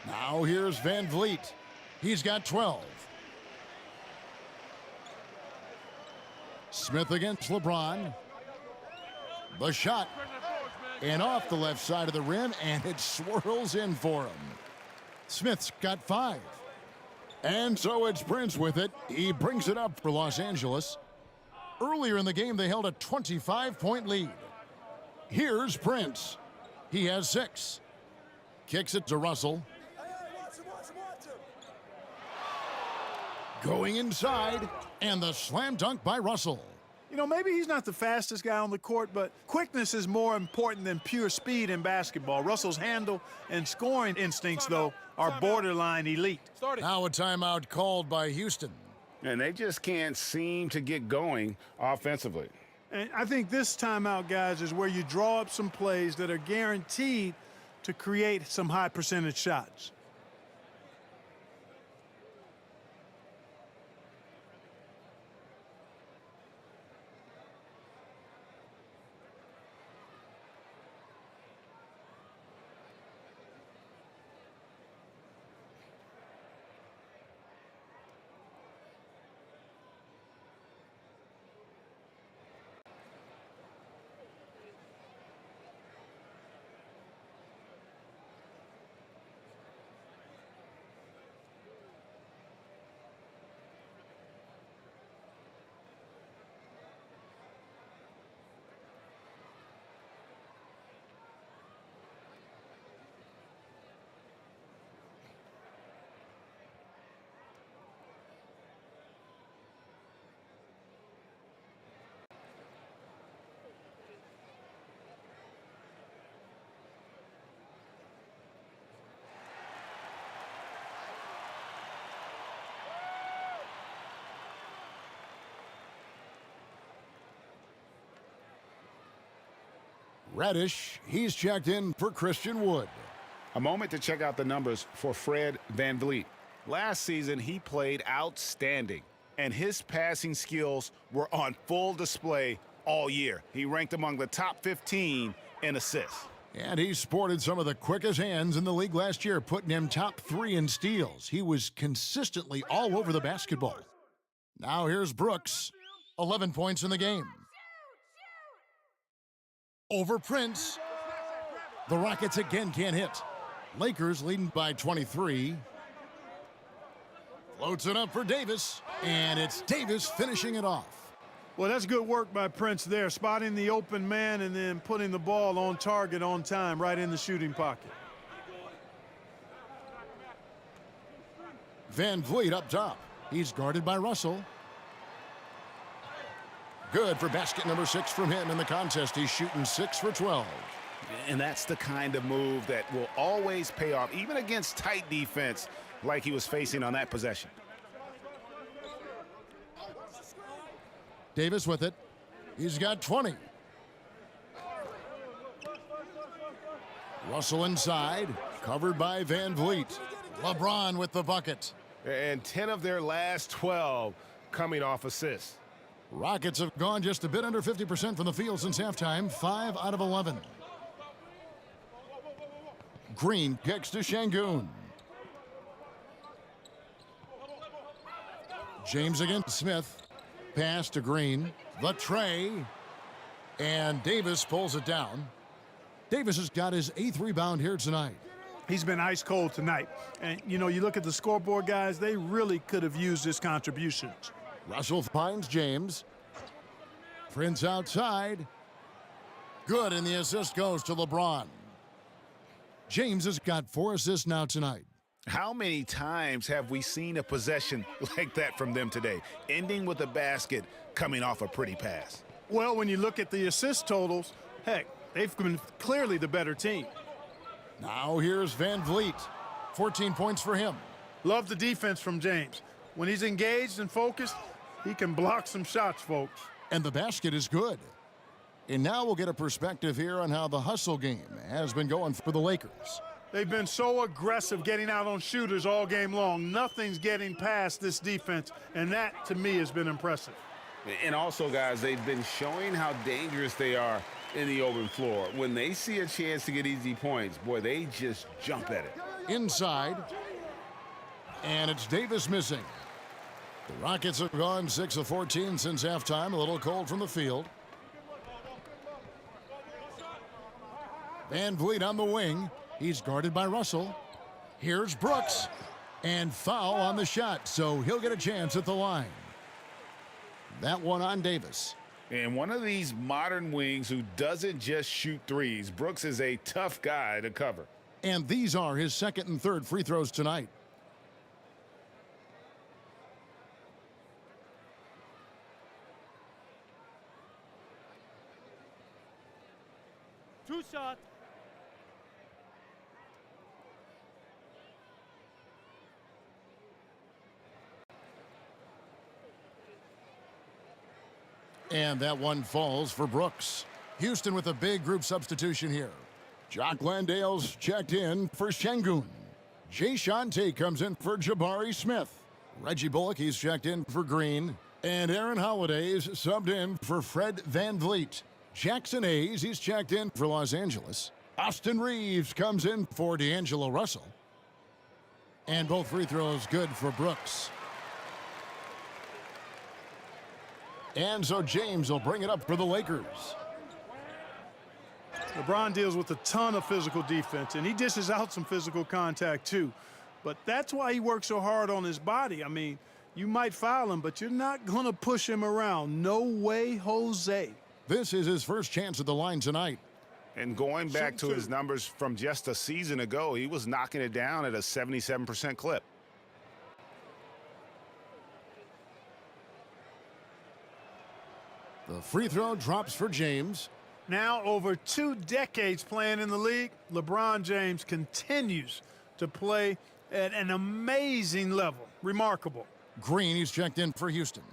Now here's Van Vliet. He's got 12. Smith against LeBron. The shot. And off the left side of the rim, and it swirls in for him. Smith's got 5. And so it's Prince with it. He brings it up for Los Angeles. Earlier in the game, they held a 25-point lead. Here's Prince. He has 6. Kicks it to Russell. Going inside, and the slam dunk by Russell. You know, maybe he's not the fastest guy on the court, but quickness is more important than pure speed in basketball. Russell's handle and scoring instincts, though, are borderline elite. Now a timeout called by Houston. And they just can't seem to get going offensively. And I think this timeout, guys, is where you draw up some plays that are guaranteed to create some high percentage shots. Reddish, he's checked in for Christian Wood. A moment to check out the numbers for Fred VanVleet. Last season, he played outstanding, and his passing skills were on full display all year. He ranked among the top 15 in assists. And he sported some of the quickest hands in the league last year, putting him top 3 in steals. He was consistently all over the basketball. Now here's Brooks, 11 points in the game. Over Prince. The Rockets again can't hit. Lakers leading by 23. Floats it up for Davis, and it's Davis finishing it off. Well, that's good work by Prince there, spotting the open man and then putting the ball on target on time right in the shooting pocket. Van Vliet up top. He's guarded by Russell. Good for basket number 6 from him in the contest. He's shooting 6 for 12. And that's the kind of move that will always pay off, even against tight defense like he was facing on that possession. Davis with it. He's got 20. Russell inside, covered by Van Vliet. LeBron with the bucket. And 10 of their last 12 coming off assists. Rockets have gone just a bit under 50% from the field since halftime, 5 out of 11. Green kicks to Şengün. James against Smith. Pass to Green. The tray. And Davis pulls it down. Davis has got his 8th rebound here tonight. He's been ice cold tonight. And, you know, you look at the scoreboard, guys, they really could have used his contributions. Russell finds James. Prince outside. Good, and the assist goes to LeBron. James has got 4 assists now tonight. How many times have we seen a possession like that from them today, ending with a basket coming off a pretty pass? Well, when you look at the assist totals, heck, they've been clearly the better team. Now here's Van Vliet. 14 points for him. Love the defense from James. When he's engaged and focused, he can block some shots, folks. And the basket is good. And now we'll get a perspective here on how the hustle game has been going for the Lakers. They've been so aggressive getting out on shooters all game long. Nothing's getting past this defense, and that, to me, has been impressive. And also, guys, they've been showing how dangerous they are in the open floor. When they see a chance to get easy points, boy, they just jump at it. Inside, and it's Davis missing. The Rockets have gone 6 of 14 since halftime. A little cold from the field. Van Vliet on the wing. He's guarded by Russell. Here's Brooks. And foul on the shot, so he'll get a chance at the line. That one on Davis. And one of these modern wings who doesn't just shoot threes. Brooks is a tough guy to cover. And these are his second and third free throws tonight. Two shots. And that one falls for Brooks. Houston with a big group substitution here. Jock Landale's checked in for Şengün. Jae'Sean Tate comes in for Jabari Smith. Reggie Bullock, he's checked in for Green. And Aaron Holiday's subbed in for Fred VanVleet. Jackson Hayes, he's checked in for Los Angeles. Austin Reeves comes in for D'Angelo Russell. And both free throws good for Brooks. And so James will bring it up for the Lakers. LeBron deals with a ton of physical defense, and he dishes out some physical contact too. But that's why he works so hard on his body. I mean, you might foul him, but you're not going to push him around. No way, Jose. This is his first chance at the line tonight. And going back to his numbers from just a season ago, he was knocking it down at a 77% clip. The free throw drops for James. Now, over 2 decades playing in the league, LeBron James continues to play at an amazing level. Remarkable. Green, he's checked in for Houston.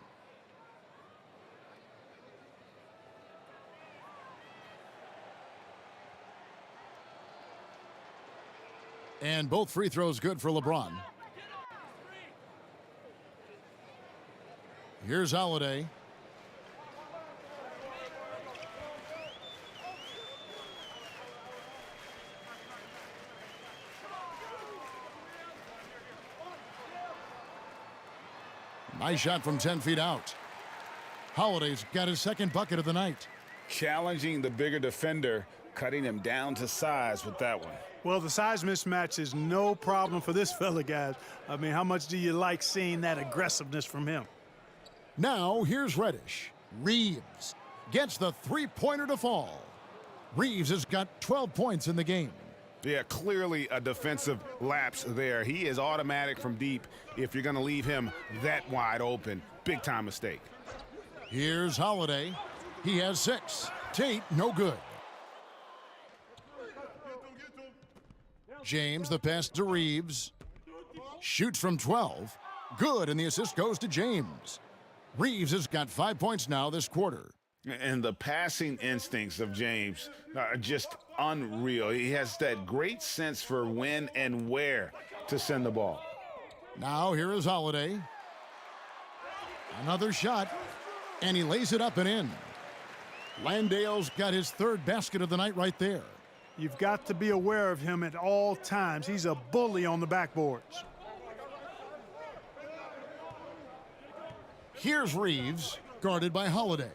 And both free throws good for LeBron. Here's Holiday. Nice shot from 10 feet out. Holiday's got his second bucket of the night. Challenging the bigger defender, cutting him down to size with that one. Well, the size mismatch is no problem for this fella, guys. I mean, how much do you like seeing that aggressiveness from him? Now, here's Reddish. Reeves gets the three-pointer to fall. Reeves has got 12 points in the game. Yeah, clearly a defensive lapse there. He is automatic from deep if you're going to leave him that wide open. Big-time mistake. Here's Holiday. He has 6. Tate, no good. James, the pass to Reeves. Shoots from 12. Good, and the assist goes to James. Reeves has got 5 points now this quarter. And the passing instincts of James are just unreal. He has that great sense for when and where to send the ball. Now here is Holiday. Another shot, and he lays it up and in. Landale's got his third basket of the night right there. You've got to be aware of him at all times. He's a bully on the backboards. Here's Reeves, guarded by Holiday.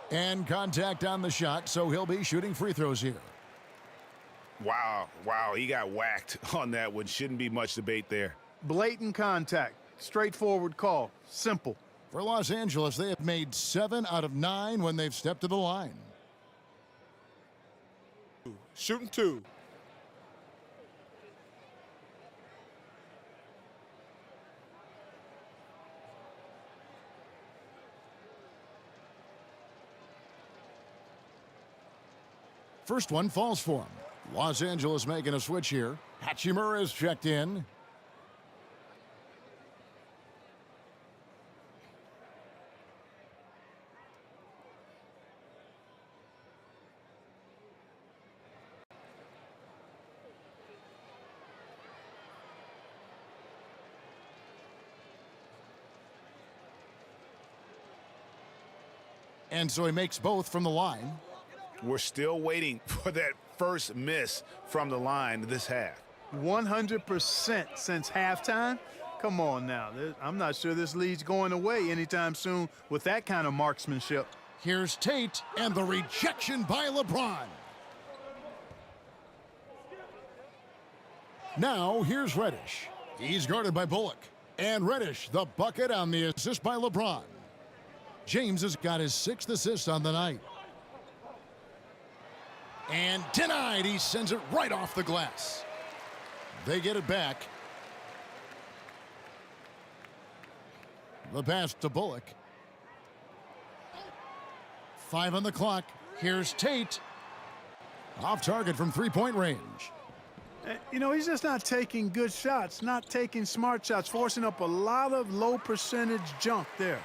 And contact on the shot, so he'll be shooting free throws here. Wow, he got whacked on that one. Shouldn't be much debate there. Blatant contact, straightforward call, simple. For Los Angeles, they have made 7 out of 9 when they've stepped to the line. Shooting 2. First one falls for him. Los Angeles making a switch here. Hachimura is checked in. And so he makes both from the line. We're still waiting for that first miss from the line this half. 100% since halftime? Come on now. I'm not sure this lead's going away anytime soon with that kind of marksmanship. Here's Tate, and the rejection by LeBron. Now, here's Reddish. He's guarded by Bullock. And Reddish, the bucket on the assist by LeBron. James has got his 6th assist on the night. And denied. He sends it right off the glass. They get it back. The pass to Bullock. 5 on the clock. Here's Tate. Off target from three-point range. You know, he's just not taking good shots, not taking smart shots, forcing up a lot of low percentage junk there.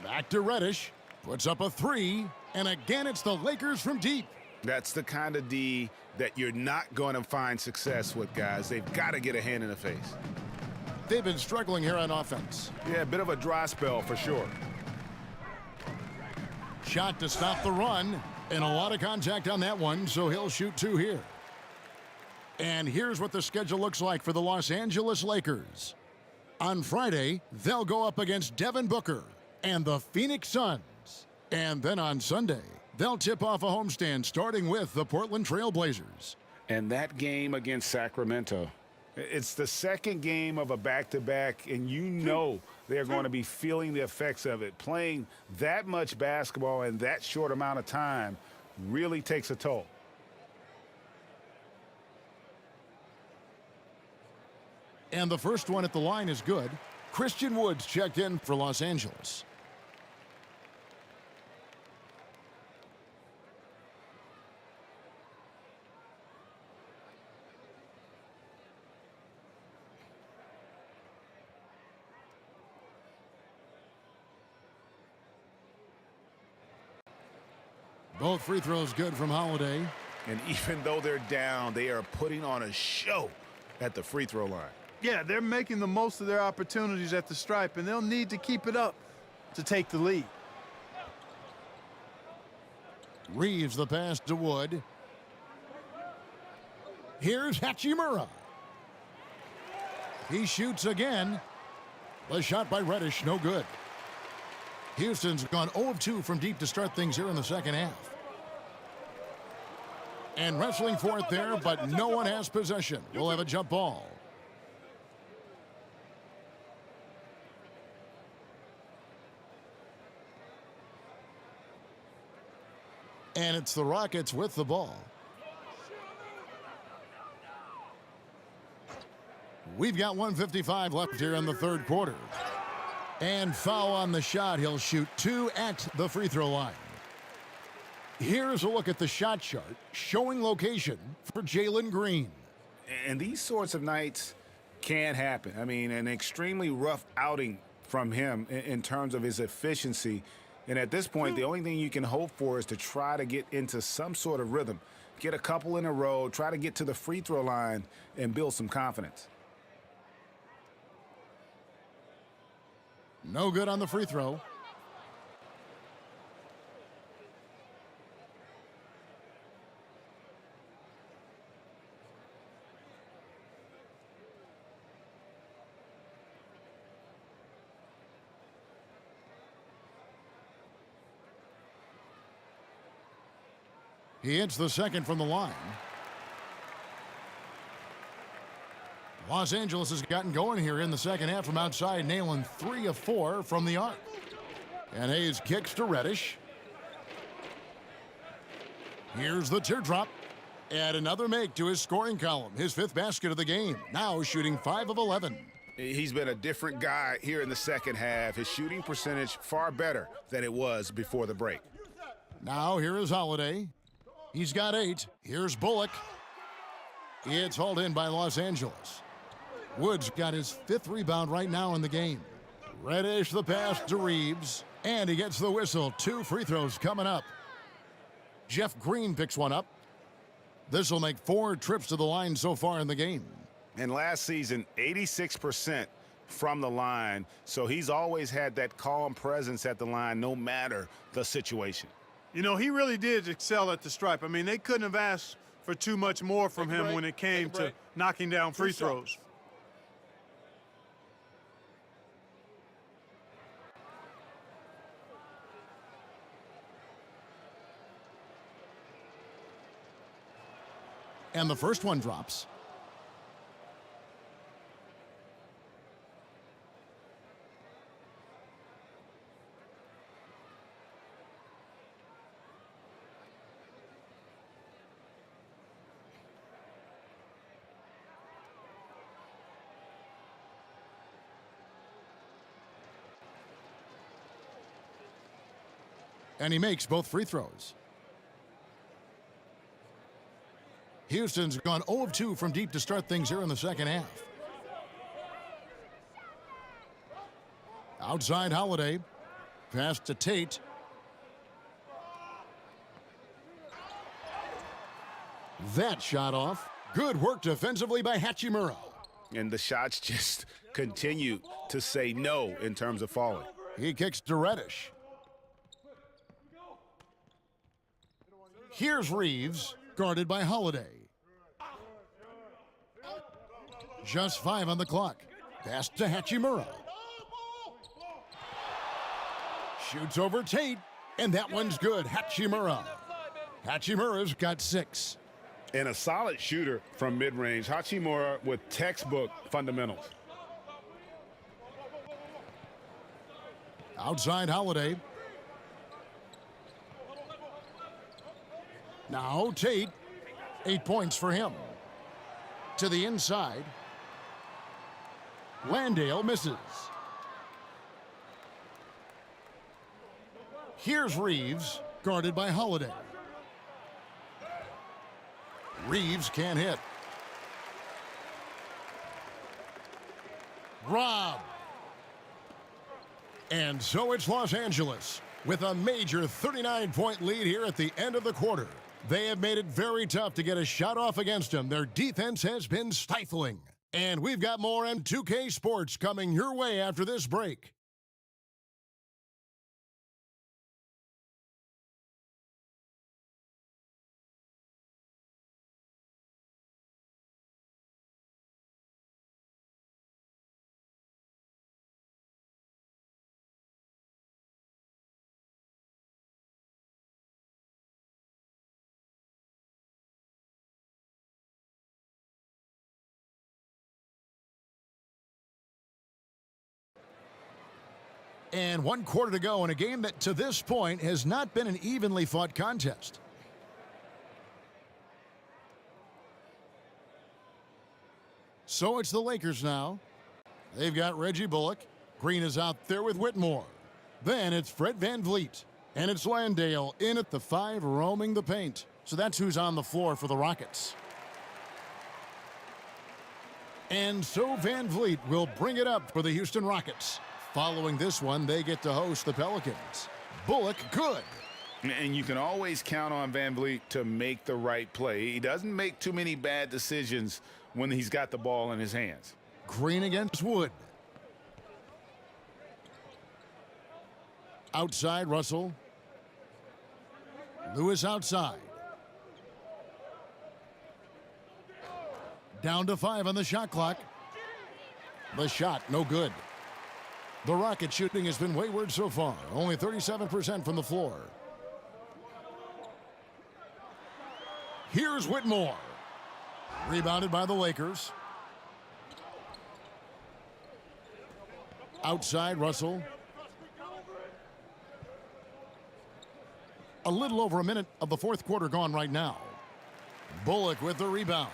Back to Reddish. Puts up a 3. And again, it's the Lakers from deep. That's the kind of D that you're not going to find success with, guys. They've got to get a hand in the face. They've been struggling here on offense. Yeah, a bit of a dry spell for sure. Shot to stop the run. And a lot of contact on that one, so he'll shoot 2 here. And here's what the schedule looks like for the Los Angeles Lakers. On Friday, they'll go up against Devin Booker and the Phoenix Suns. And then on Sunday, they'll tip off a homestand starting with the Portland Trail Blazers. And that game against Sacramento, it's the second game of a back-to-back, and you know they're going to be feeling the effects of it. Playing that much basketball in that short amount of time really takes a toll. And the first one at the line is good. Christian Woods checked in for Los Angeles. Both free throws good from Holiday. And even though they're down, they are putting on a show at the free throw line. Yeah, they're making the most of their opportunities at the stripe, and they'll need to keep it up to take the lead. Reeves the pass to Wood. Here's Hachimura. He shoots again. The shot by Reddish, no good. Houston's gone 0 of 2 from deep to start things here in the second half. And wrestling for it there, but no one has possession. We'll have a jump ball. And it's the Rockets with the ball. We've got 1:55 left here in the third quarter. And foul on the shot. He'll shoot 2 at the free throw line. Here's a look at the shot chart showing location for Jalen Green. And these sorts of nights can happen. I mean, an extremely rough outing from him in terms of his efficiency. And at this point, the only thing you can hope for is to try to get into some sort of rhythm. Get a couple in a row, try to get to the free throw line, and build some confidence. No good on the free throw. He hits the second from the line. Los Angeles has gotten going here in the second half from outside, nailing 3 of 4 from the arc. And Hayes kicks to Reddish. Here's the teardrop. And another make to his scoring column. His 5th basket of the game. Now shooting 5 of 11. He's been a different guy here in the second half. His shooting percentage far better than it was before the break. Now here is Holiday. He's got 8. Here's Bullock. It's hauled in by Los Angeles. Woods got his 5th rebound right now in the game. Reddish the pass to Reeves. And he gets the whistle. 2 free throws coming up. Jeff Green picks one up. This will make 4 trips to the line so far in the game. And last season, 86% from the line. So he's always had that calm presence at the line no matter the situation. You know, he really did excel at the stripe. I mean, they couldn't have asked for too much more from him when it came to knocking down free throws. And the first one drops. And he makes both free throws. Houston's gone 0 of 2 from deep to start things here in the second half. Outside Holiday. Pass to Tate. That shot off. Good work defensively by Hachimura. And the shots just continue to say no in terms of falling. He kicks to Reddish. Here's Reeves, guarded by Holiday. Just 5 on the clock. Pass to Hachimura. Shoots over Tate, and that one's good. Hachimura. Hachimura's got 6. And a solid shooter from mid-range. Hachimura with textbook fundamentals. Outside Holiday. Now Tate, 8 points for him. To the inside. Landale misses. Here's Reeves, guarded by Holiday. Reeves can't hit. Rob. And so it's Los Angeles with a major 39-point lead here at the end of the quarter. They have made it very tough to get a shot off against them. Their defense has been stifling. And we've got more M2K Sports coming your way after this break. And 1 quarter to go in a game that to this point has not been an evenly fought contest. So it's the Lakers now. They've got Reggie Bullock. Green is out there with Whitmore. Then it's Fred VanVleet. And it's Landale in at the 5 roaming the paint. So that's who's on the floor for the Rockets. And so VanVleet will bring it up for the Houston Rockets. Following this one, they get to host the Pelicans. Bullock, good. And you can always count on VanVleet to make the right play. He doesn't make too many bad decisions when he's got the ball in his hands. Green against Wood. Outside, Russell. Lewis outside. Down to 5 on the shot clock. The shot, no good. The Rocket shooting has been wayward so far. Only 37% from the floor. Here's Whitmore. Rebounded by the Lakers. Outside, Russell. A little over a minute of the 4th quarter gone right now. Bullock with the rebound.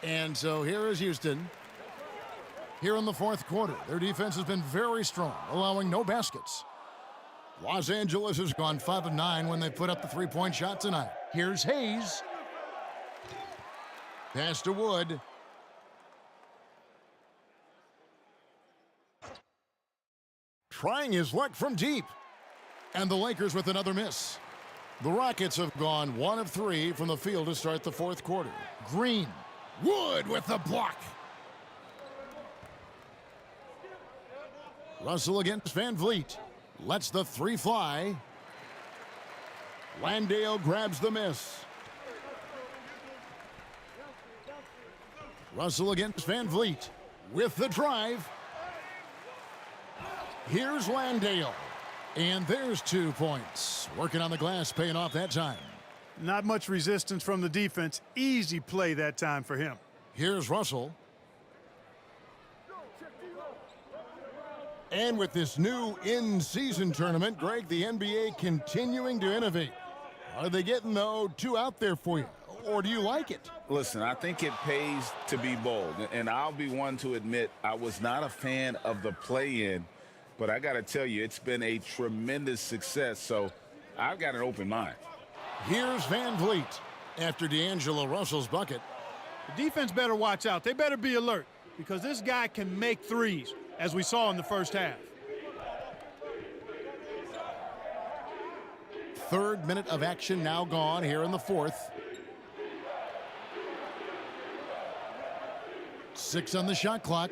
And so here is Houston. Here in the 4th quarter, their defense has been very strong, allowing no baskets. Los Angeles has gone 5 of 9 when they put up the 3-point shot tonight. Here's Hayes. Pass to Wood. Trying his luck from deep. And the Lakers with another miss. The Rockets have gone 1 of 3 from the field to start the fourth quarter. Green. Wood with the block. Russell against Van Vliet. Lets the three fly. Landale grabs the miss. Russell against Van Vliet with the drive. Here's Landale. And there's 2 points. Working on the glass, paying off that time. Not much resistance from the defense. Easy play that time for him. Here's Russell. And with this new in-season tournament, Greg, the NBA continuing to innovate. Are they getting, though, too out there for you? Or do you like it? Listen, I think it pays to be bold. And I'll be one to admit I was not a fan of the play-in. But I got to tell you, it's been a tremendous success. So I've got an open mind. Here's Van Vliet after D'Angelo Russell's bucket. The defense better watch out. They better be alert because this guy can make threes, as we saw in the first half. 3rd minute of action now gone here in the 4th. 6 on the shot clock.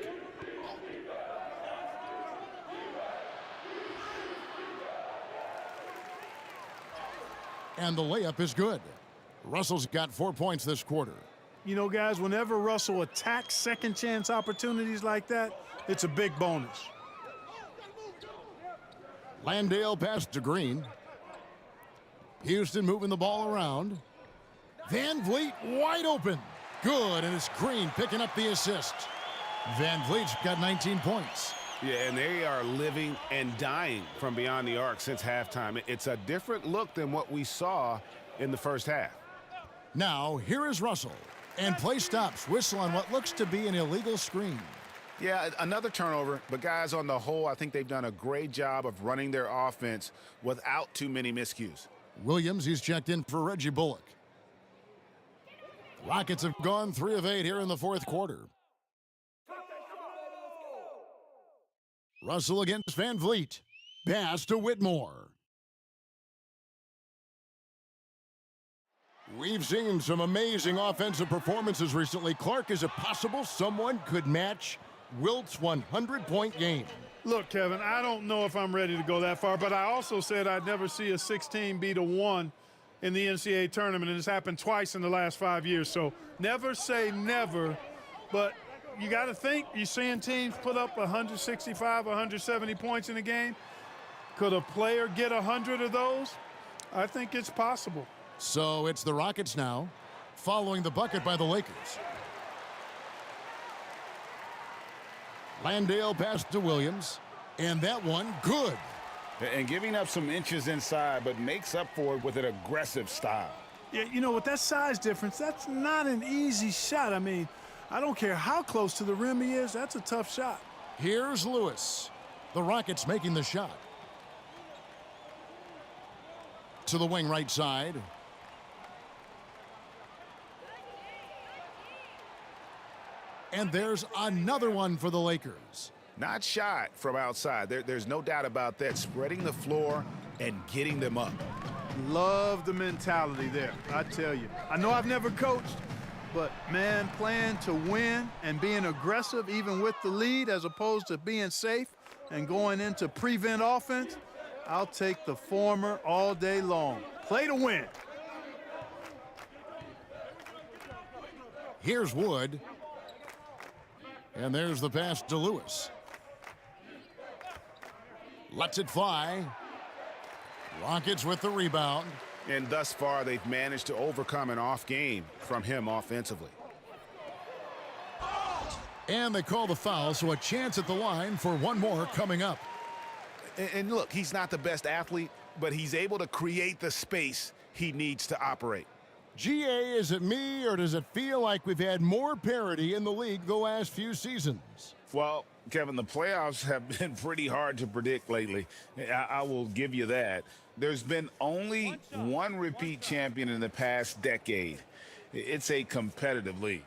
And the layup is good. Russell's got 4 points this quarter. You know, guys, whenever Russell attacks second chance opportunities like that, it's a big bonus. Landale passed to Green. Houston moving the ball around. Van Vliet wide open. Good, and it's Green picking up the assist. Van Vliet's got 19 points. Yeah, and they are living and dying from beyond the arc since halftime. It's a different look than what we saw in the first half. Now, here is Russell. And play stops. Whistle on what looks to be an illegal screen. Yeah, another turnover. But, guys, on the whole, I think they've done a great job of running their offense without too many miscues. Williams, he's checked in for Reggie Bullock. Rockets have gone 3 of 8 here in the fourth quarter. Russell against Van Vliet. Pass to Whitmore. We've seen some amazing offensive performances recently. Clark, is it possible someone could match Wilt's 100-point game? Look, Kevin, I don't know if I'm ready to go that far, but I also said I'd never see a 16 beat a 1 in the NCAA tournament, and it's happened twice in the last 5 years. So never say never, but you got to think, you're seeing teams put up 165, 170 points in a game. Could a player get 100 of those? I think it's possible. So it's the Rockets now, following the bucket by the Lakers. Landale passed to Williams, and that one good. And giving up some inches inside, but makes up for it with an aggressive style. Yeah, you know, with that size difference, that's not an easy shot. I mean, I don't care how close to the rim he is, that's a tough shot. Here's Lewis. The Rockets making the shot. To the wing right side. And there's another one for the Lakers. Not shot from outside. There's no doubt about that. Spreading the floor and getting them up. Love the mentality there, I tell you. I know I've never coached, but, man, playing to win and being aggressive even with the lead as opposed to being safe and going into prevent offense, I'll take the former all day long. Play to win. Here's Wood. And there's the pass to Lewis. Lets it fly. Rockets with the rebound. And thus far, they've managed to overcome an off game from him offensively. And they call the foul, so a chance at the line for one more coming up. And look, he's not the best athlete, but he's able to create the space he needs to operate. GA, is it me, or does it feel like we've had more parity in the league the last few seasons? Well, Kevin, the playoffs have been pretty hard to predict lately. I will give you that. There's been only one repeat champion in the past decade. It's a competitive league.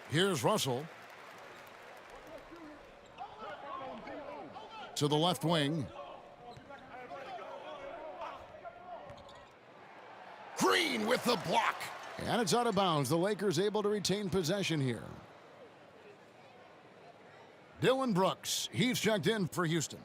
Here's Russell. To the left wing. Green with the block. And it's out of bounds. The Lakers able to retain possession here. Dylan Brooks, he's checked in for Houston.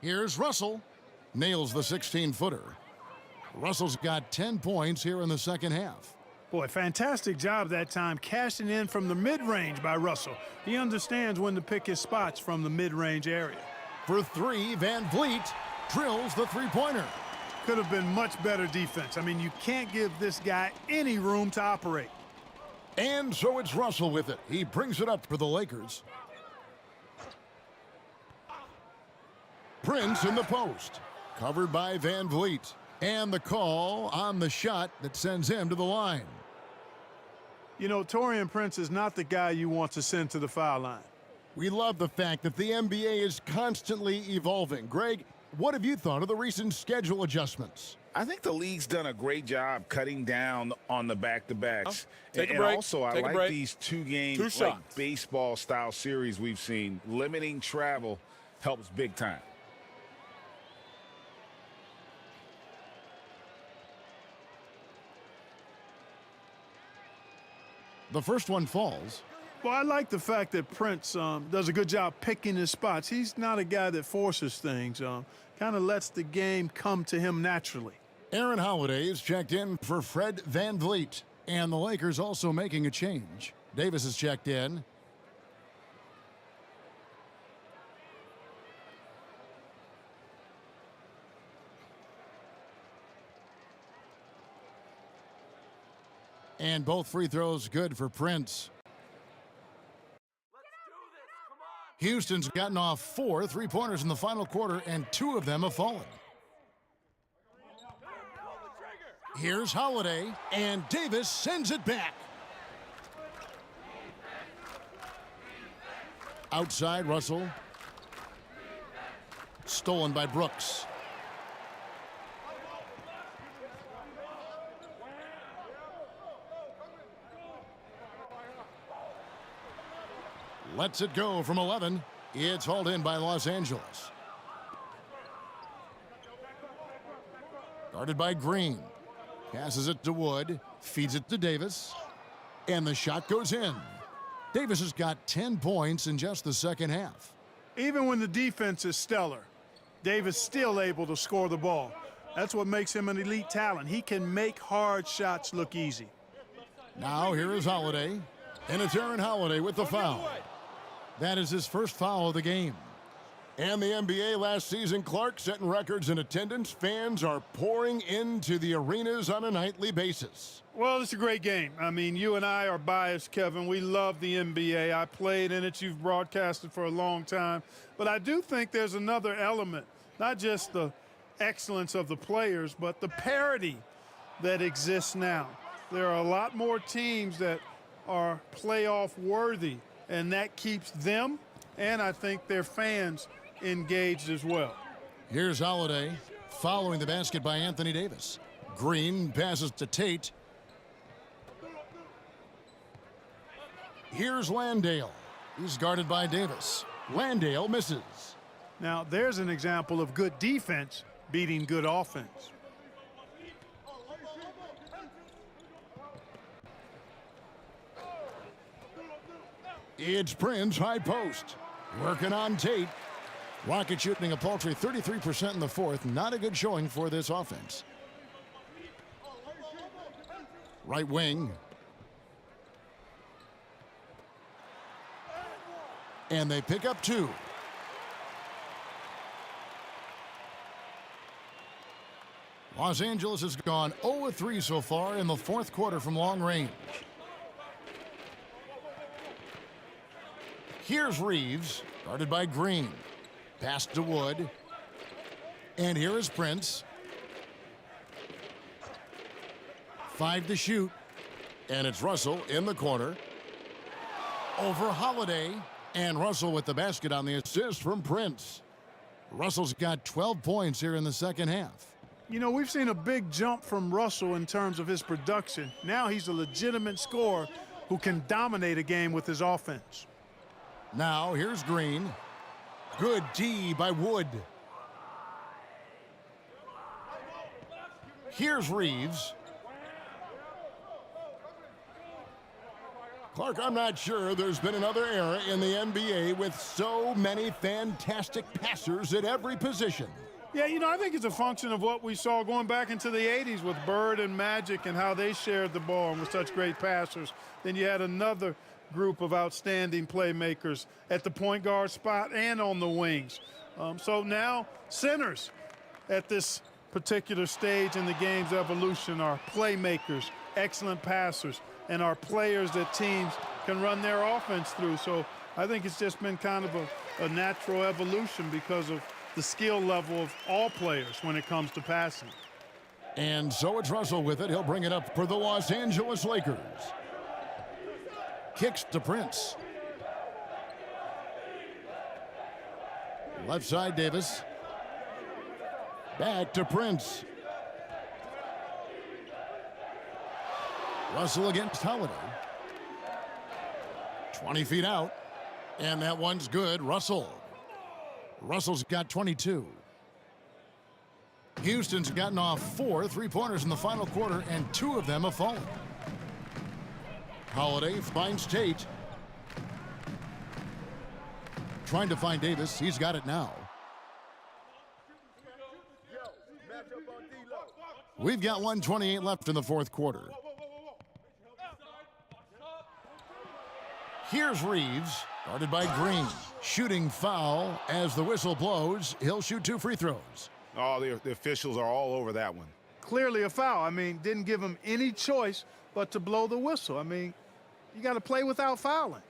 Here's Russell. Nails the 16-footer. Russell's got 10 points here in the second half. Boy, fantastic job that time cashing in from the mid-range by Russell. He understands when to pick his spots from the mid-range area. For three, Van Vliet drills the three-pointer. Could have been much better defense. I mean, you can't give this guy any room to operate. And so it's Russell with it. He brings it up for the Lakers. Prince in the post. Covered by Van Vliet. And the call on the shot that sends him to the line. You know, Taurean Prince is not the guy you want to send to the foul line. We love the fact that the NBA is constantly evolving. Greg, what have you thought of the recent schedule adjustments? I think the league's done a great job cutting down on the back-to-backs. Take a and break. also, I Take a like break. these two-game Two shots. baseball-style series we've seen. Limiting travel helps big time. The first one falls. Well, I like the fact that Prince does a good job picking his spots. He's not a guy that forces things. Kind of lets the game come to him naturally. Aaron Holiday is checked in for Fred Van Vliet. And the Lakers also making a change. Davis is checked in. And both free throws good for Prince. Houston's gotten off 4 three-pointers in the final quarter, and 2 of them have fallen. Here's Holiday, and Davis sends it back. Outside, Russell. Stolen by Brooks. Lets it go from 11. It's hauled in by Los Angeles. Guarded by Green. Passes it to Wood. Feeds it to Davis. And the shot goes in. Davis has got 10 points in just the second half. Even when the defense is stellar, Davis still able to score the ball. That's what makes him an elite talent. He can make hard shots look easy. Now here is Holiday. And it's Aaron Holiday with the foul. That is his first foul of the game. And the NBA last season, Clark, setting records in attendance. Fans are pouring into the arenas on a nightly basis. Well, it's a great game. I mean, you and I are biased, Kevin. We love the NBA. I played in it. You've broadcasted for a long time. But I do think there's another element, not just the excellence of the players, but the parity that exists now. There are a lot more teams that are playoff worthy, and that keeps them and I think their fans engaged as well. Here's Holiday following the basket by Anthony Davis. Green passes to Tate. Here's Landale. He's guarded by Davis. Landale misses. Now there's an example of good defense beating good offense. It's Prince, high post. Working on Tate. Rocket shooting a paltry 33% in the fourth. Not a good showing for this offense. Right wing. And they pick up 2. Los Angeles has gone 0-3 so far in the fourth quarter from long range. Here's Reeves, guarded by Green. Pass to Wood. And here is Prince. 5 to shoot. And it's Russell in the corner. Over Holiday. And Russell with the basket on the assist from Prince. Russell's got 12 points here in the second half. You know, we've seen a big jump from Russell in terms of his production. Now he's a legitimate scorer who can dominate a game with his offense. Now here's Green. Good D by Wood. Here's Reeves. Clark, I'm not sure there's been another era in the NBA with so many fantastic passers at every position. Yeah, you know, I think it's a function of what we saw going back into the 80s with Bird and Magic and how they shared the ball and were such great passers. Then you had another group of outstanding playmakers at the point guard spot and on the wings. So now centers at this particular stage in the game's evolution are playmakers, excellent passers, and are players that teams can run their offense through. So I think it's just been kind of a natural evolution because of the skill level of all players when it comes to passing. And so it's Russell with it. He'll bring it up for the Los Angeles Lakers. Kicks to Prince. Left side, Davis. Back to Prince. Russell against Holiday. 20 feet out. And that one's good. Russell. Russell's got 22. Houston's gotten off 4 3-pointers in the final quarter, and 2 of them have fallen. Holiday finds Tate. Trying to find Davis. He's got it now. We've got 1:28 left in the fourth quarter. Here's Reeves, guarded by Green. Shooting foul as the whistle blows. He'll shoot 2 free throws. Oh, the officials are all over that one. Clearly a foul. I mean, didn't give him any choice but to blow the whistle. I mean, you got to play without fouling.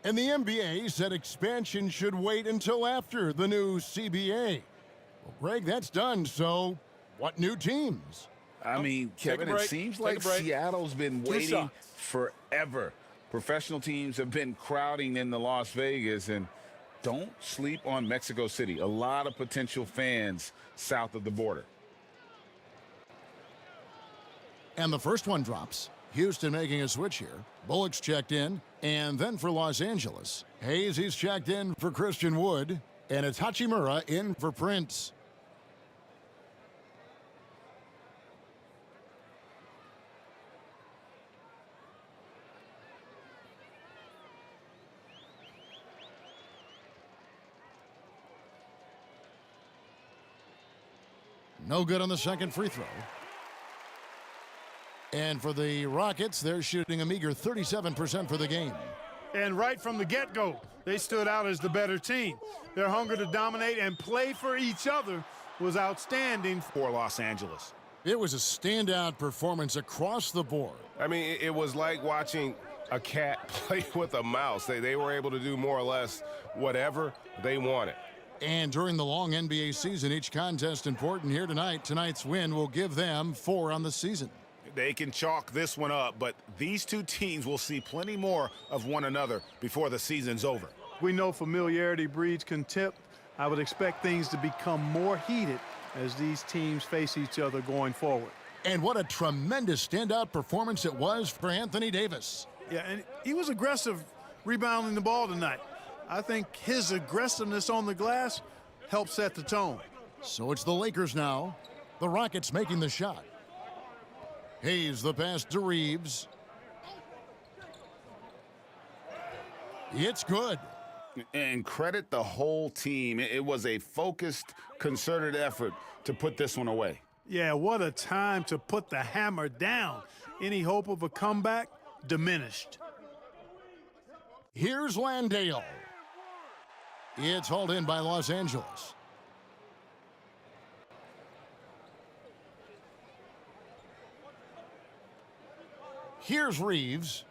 And the NBA said expansion should wait until after the new CBA. Well, Greg, that's done. So what new teams? I mean, Kevin, it seems like Seattle's been waiting forever. Professional teams have been crowding into Las Vegas, and don't sleep on Mexico City. A lot of potential fans south of the border. And the first one drops. Houston making a switch here. Bullock's checked in. And then for Los Angeles, Hayes, he's checked in for Christian Wood. And it's Hachimura in for Prince. No good on the second free throw. And for the Rockets, they're shooting a meager 37% for the game. And right from the get-go, they stood out as the better team. Their hunger to dominate and play for each other was outstanding for Los Angeles. It was a standout performance across the board. I mean, it was like watching a cat play with a mouse. They were able to do more or less whatever they wanted. And during the long NBA season, each contest important here tonight. Tonight's win will give them 4 on the season. They can chalk this one up, but these two teams will see plenty more of one another before the season's over. We know familiarity breeds contempt. I would expect things to become more heated as these teams face each other going forward. And what a tremendous standout performance it was for Anthony Davis. Yeah, and he was aggressive rebounding the ball tonight. I think his aggressiveness on the glass helped set the tone. So it's the Lakers now. The Rockets making the shot. Hayes the pass to Reeves. It's good. And credit the whole team. It was a focused, concerted effort to put this one away. Yeah, what a time to put the hammer down. Any hope of a comeback diminished. Here's Landale. It's hauled in by Los Angeles. Here's Reeves.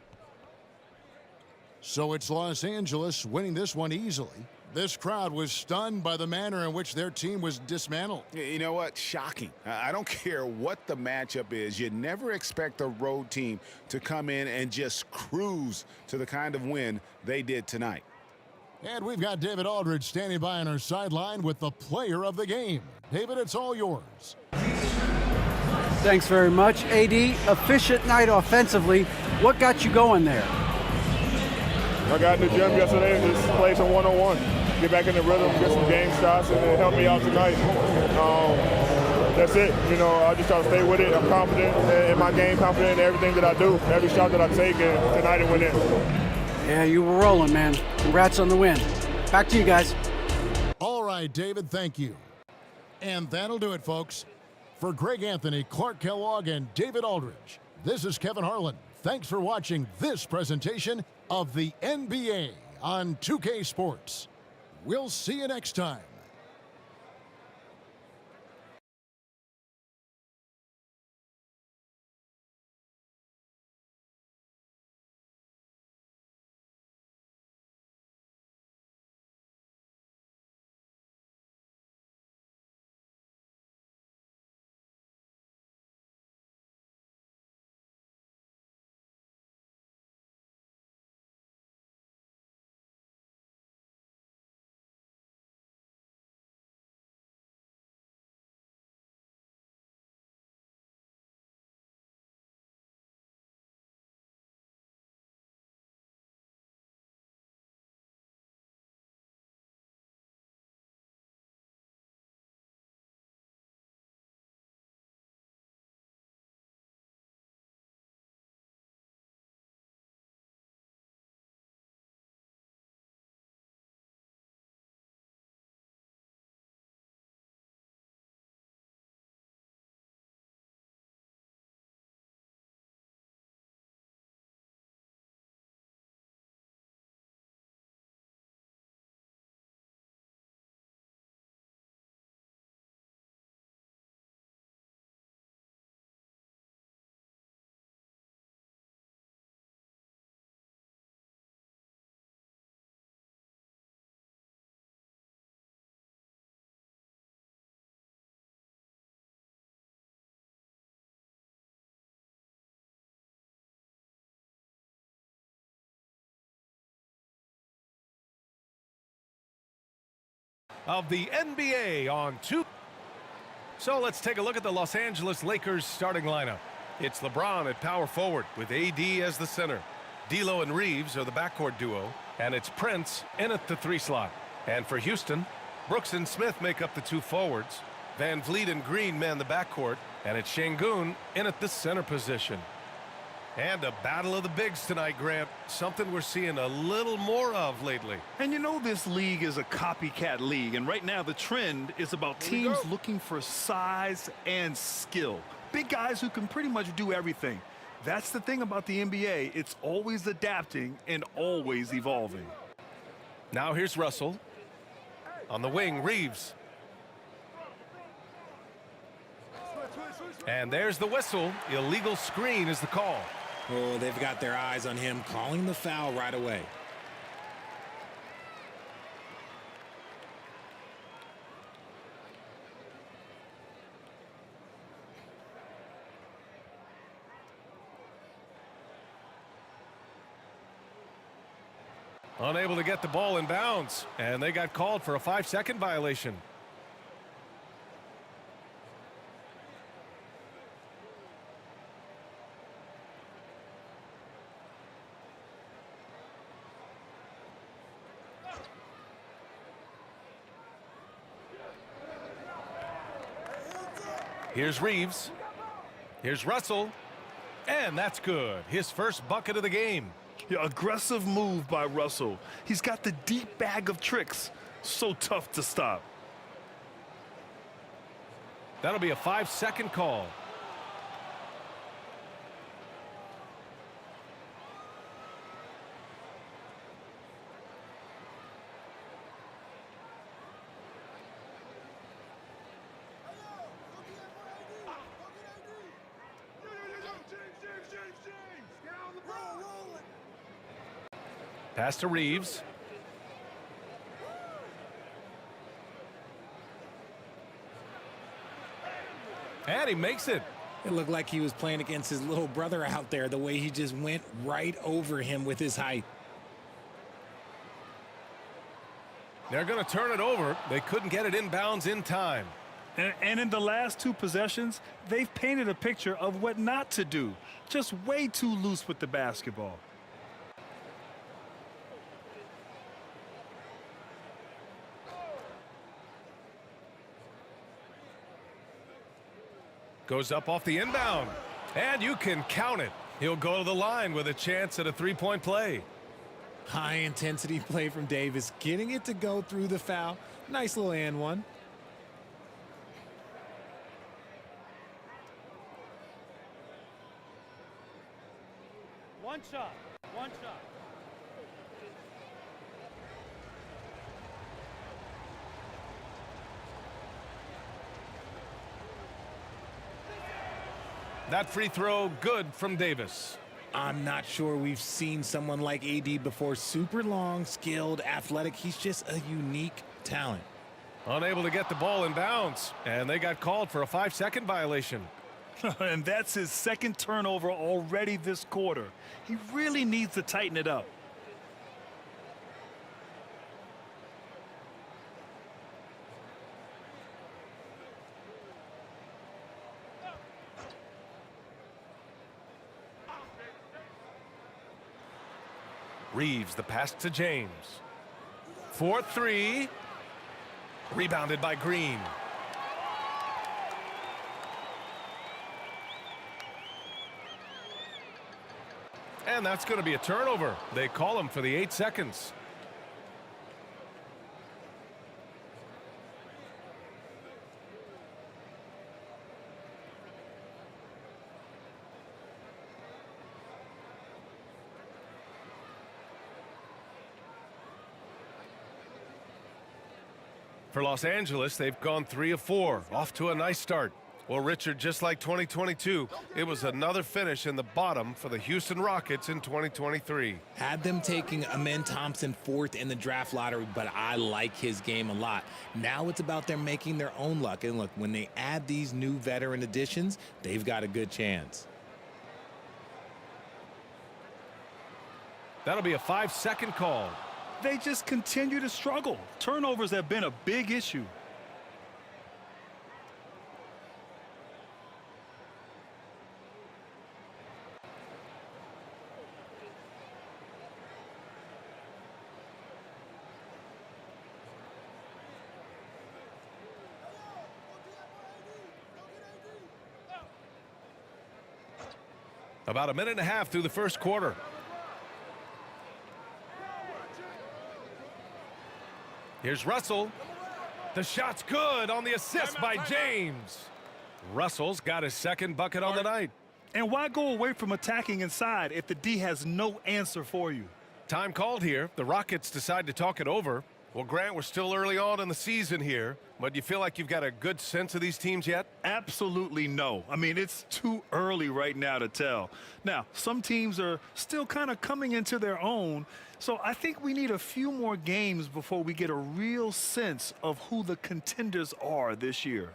So it's Los Angeles winning this one easily. This crowd was stunned by the manner in which their team was dismantled. You know what? Shocking. I don't care what the matchup is. You never expect a road team to come in and just cruise to the kind of win they did tonight. And we've got David Aldridge standing by on our sideline with the player of the game. David, it's all yours. Thanks very much, AD. Efficient night offensively. What got you going there? I got in the gym yesterday and just played some one-on-one. Get back in the rhythm, get some game shots, and it helped me out tonight. That's it. You know, I just try to stay with it. I'm confident in my game, confident in everything that I do, every shot that I take, and tonight it went in. Yeah, you were rolling, man. Congrats on the win. Back to you guys. All right, David, thank you. And that'll do it, folks. For Greg Anthony, Clark Kellogg, and David Aldridge, this is Kevin Harlan. Thanks for watching this presentation of the NBA on 2K Sports. We'll see you next time. Of the NBA on 2. So let's take a look at the Los Angeles Lakers starting lineup. It's LeBron at power forward with AD as the center. D'Lo and Reeves are the backcourt duo, and it's Prince in at the 3 slot. And for Houston, Brooks and Smith make up the 2 forwards. Van Vliet and Green man the backcourt, and it's Şengün in at the center position. And a battle of the bigs tonight, Grant. Something we're seeing a little more of lately. And you know this league is a copycat league, and right now the trend is about teams looking for size and skill. Big guys who can pretty much do everything. That's the thing about the NBA. It's always adapting and always evolving. Now here's Russell. On the wing, Reeves. And there's the whistle. Illegal screen is the call. Oh, they've got their eyes on him, calling the foul right away. Unable to get the ball in bounds, and they got called for a 5-second violation. Here's Reeves. Here's Russell. And that's good. His first bucket of the game. Yeah, aggressive move by Russell. He's got the deep bag of tricks. So tough to stop. That'll be a 5-second call. Pass to Reeves. And he makes it. It looked like he was playing against his little brother out there, the way he just went right over him with his height. They're going to turn it over. They couldn't get it inbounds in time. And in the last 2 possessions, they've painted a picture of what not to do. Just way too loose with the basketball. Goes up off the inbound. And you can count it. He'll go to the line with a chance at a three-point play. High intensity play from Davis, getting it to go through the foul. Nice little and one. One shot. One shot. That free throw good from Davis. I'm not sure we've seen someone like AD before. Super long, skilled, athletic. He's just a unique talent. Unable to get the ball in bounds. And they got called for a 5-second violation. And that's his 2nd turnover already this quarter. He really needs to tighten it up. Reeves, the pass to James. 4-3. Rebounded by Green. And that's going to be a turnover. They call him for the 8 seconds. For Los Angeles, they've gone 3 of 4, off to a nice start. Well, Richard, just like 2022, it was another finish in the bottom for the Houston Rockets in 2023. Had them taking Amen Thompson 4th in the draft lottery, but I like his game a lot. Now it's about them making their own luck. And look, when they add these new veteran additions, they've got a good chance. That'll be a 5-second call. They just continue to struggle. Turnovers have been a big issue. About a minute and a half through the first quarter. Here's Russell. The shot's good on the assist by James. Russell's got his 2nd bucket on the night. And why go away from attacking inside if the D has no answer for you? Time called here. The Rockets decide to talk it over. Well, Grant, we're still early on in the season here, but do you feel like you've got a good sense of these teams yet? Absolutely no. I mean, it's too early right now to tell. Now, some teams are still kind of coming into their own, so I think we need a few more games before we get a real sense of who the contenders are this year.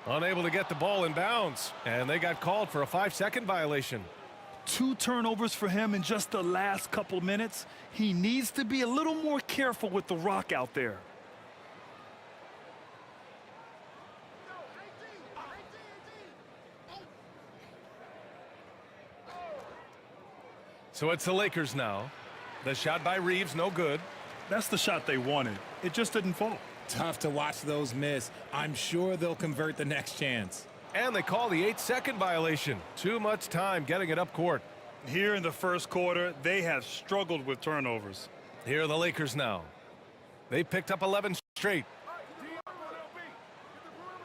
Unable to get the ball in bounds, and they got called for a 5-second violation. 2 turnovers for him in just the last couple minutes. He needs to be a little more careful with the rock out there. So it's the Lakers now. The shot by Reeves, no good. That's the shot they wanted. It just didn't fall. Tough to watch those miss. I'm sure they'll convert the next chance. And they call the 8-second violation. Too much time getting it up court. Here in the first quarter, they have struggled with turnovers. Here are the Lakers now. They picked up 11 straight.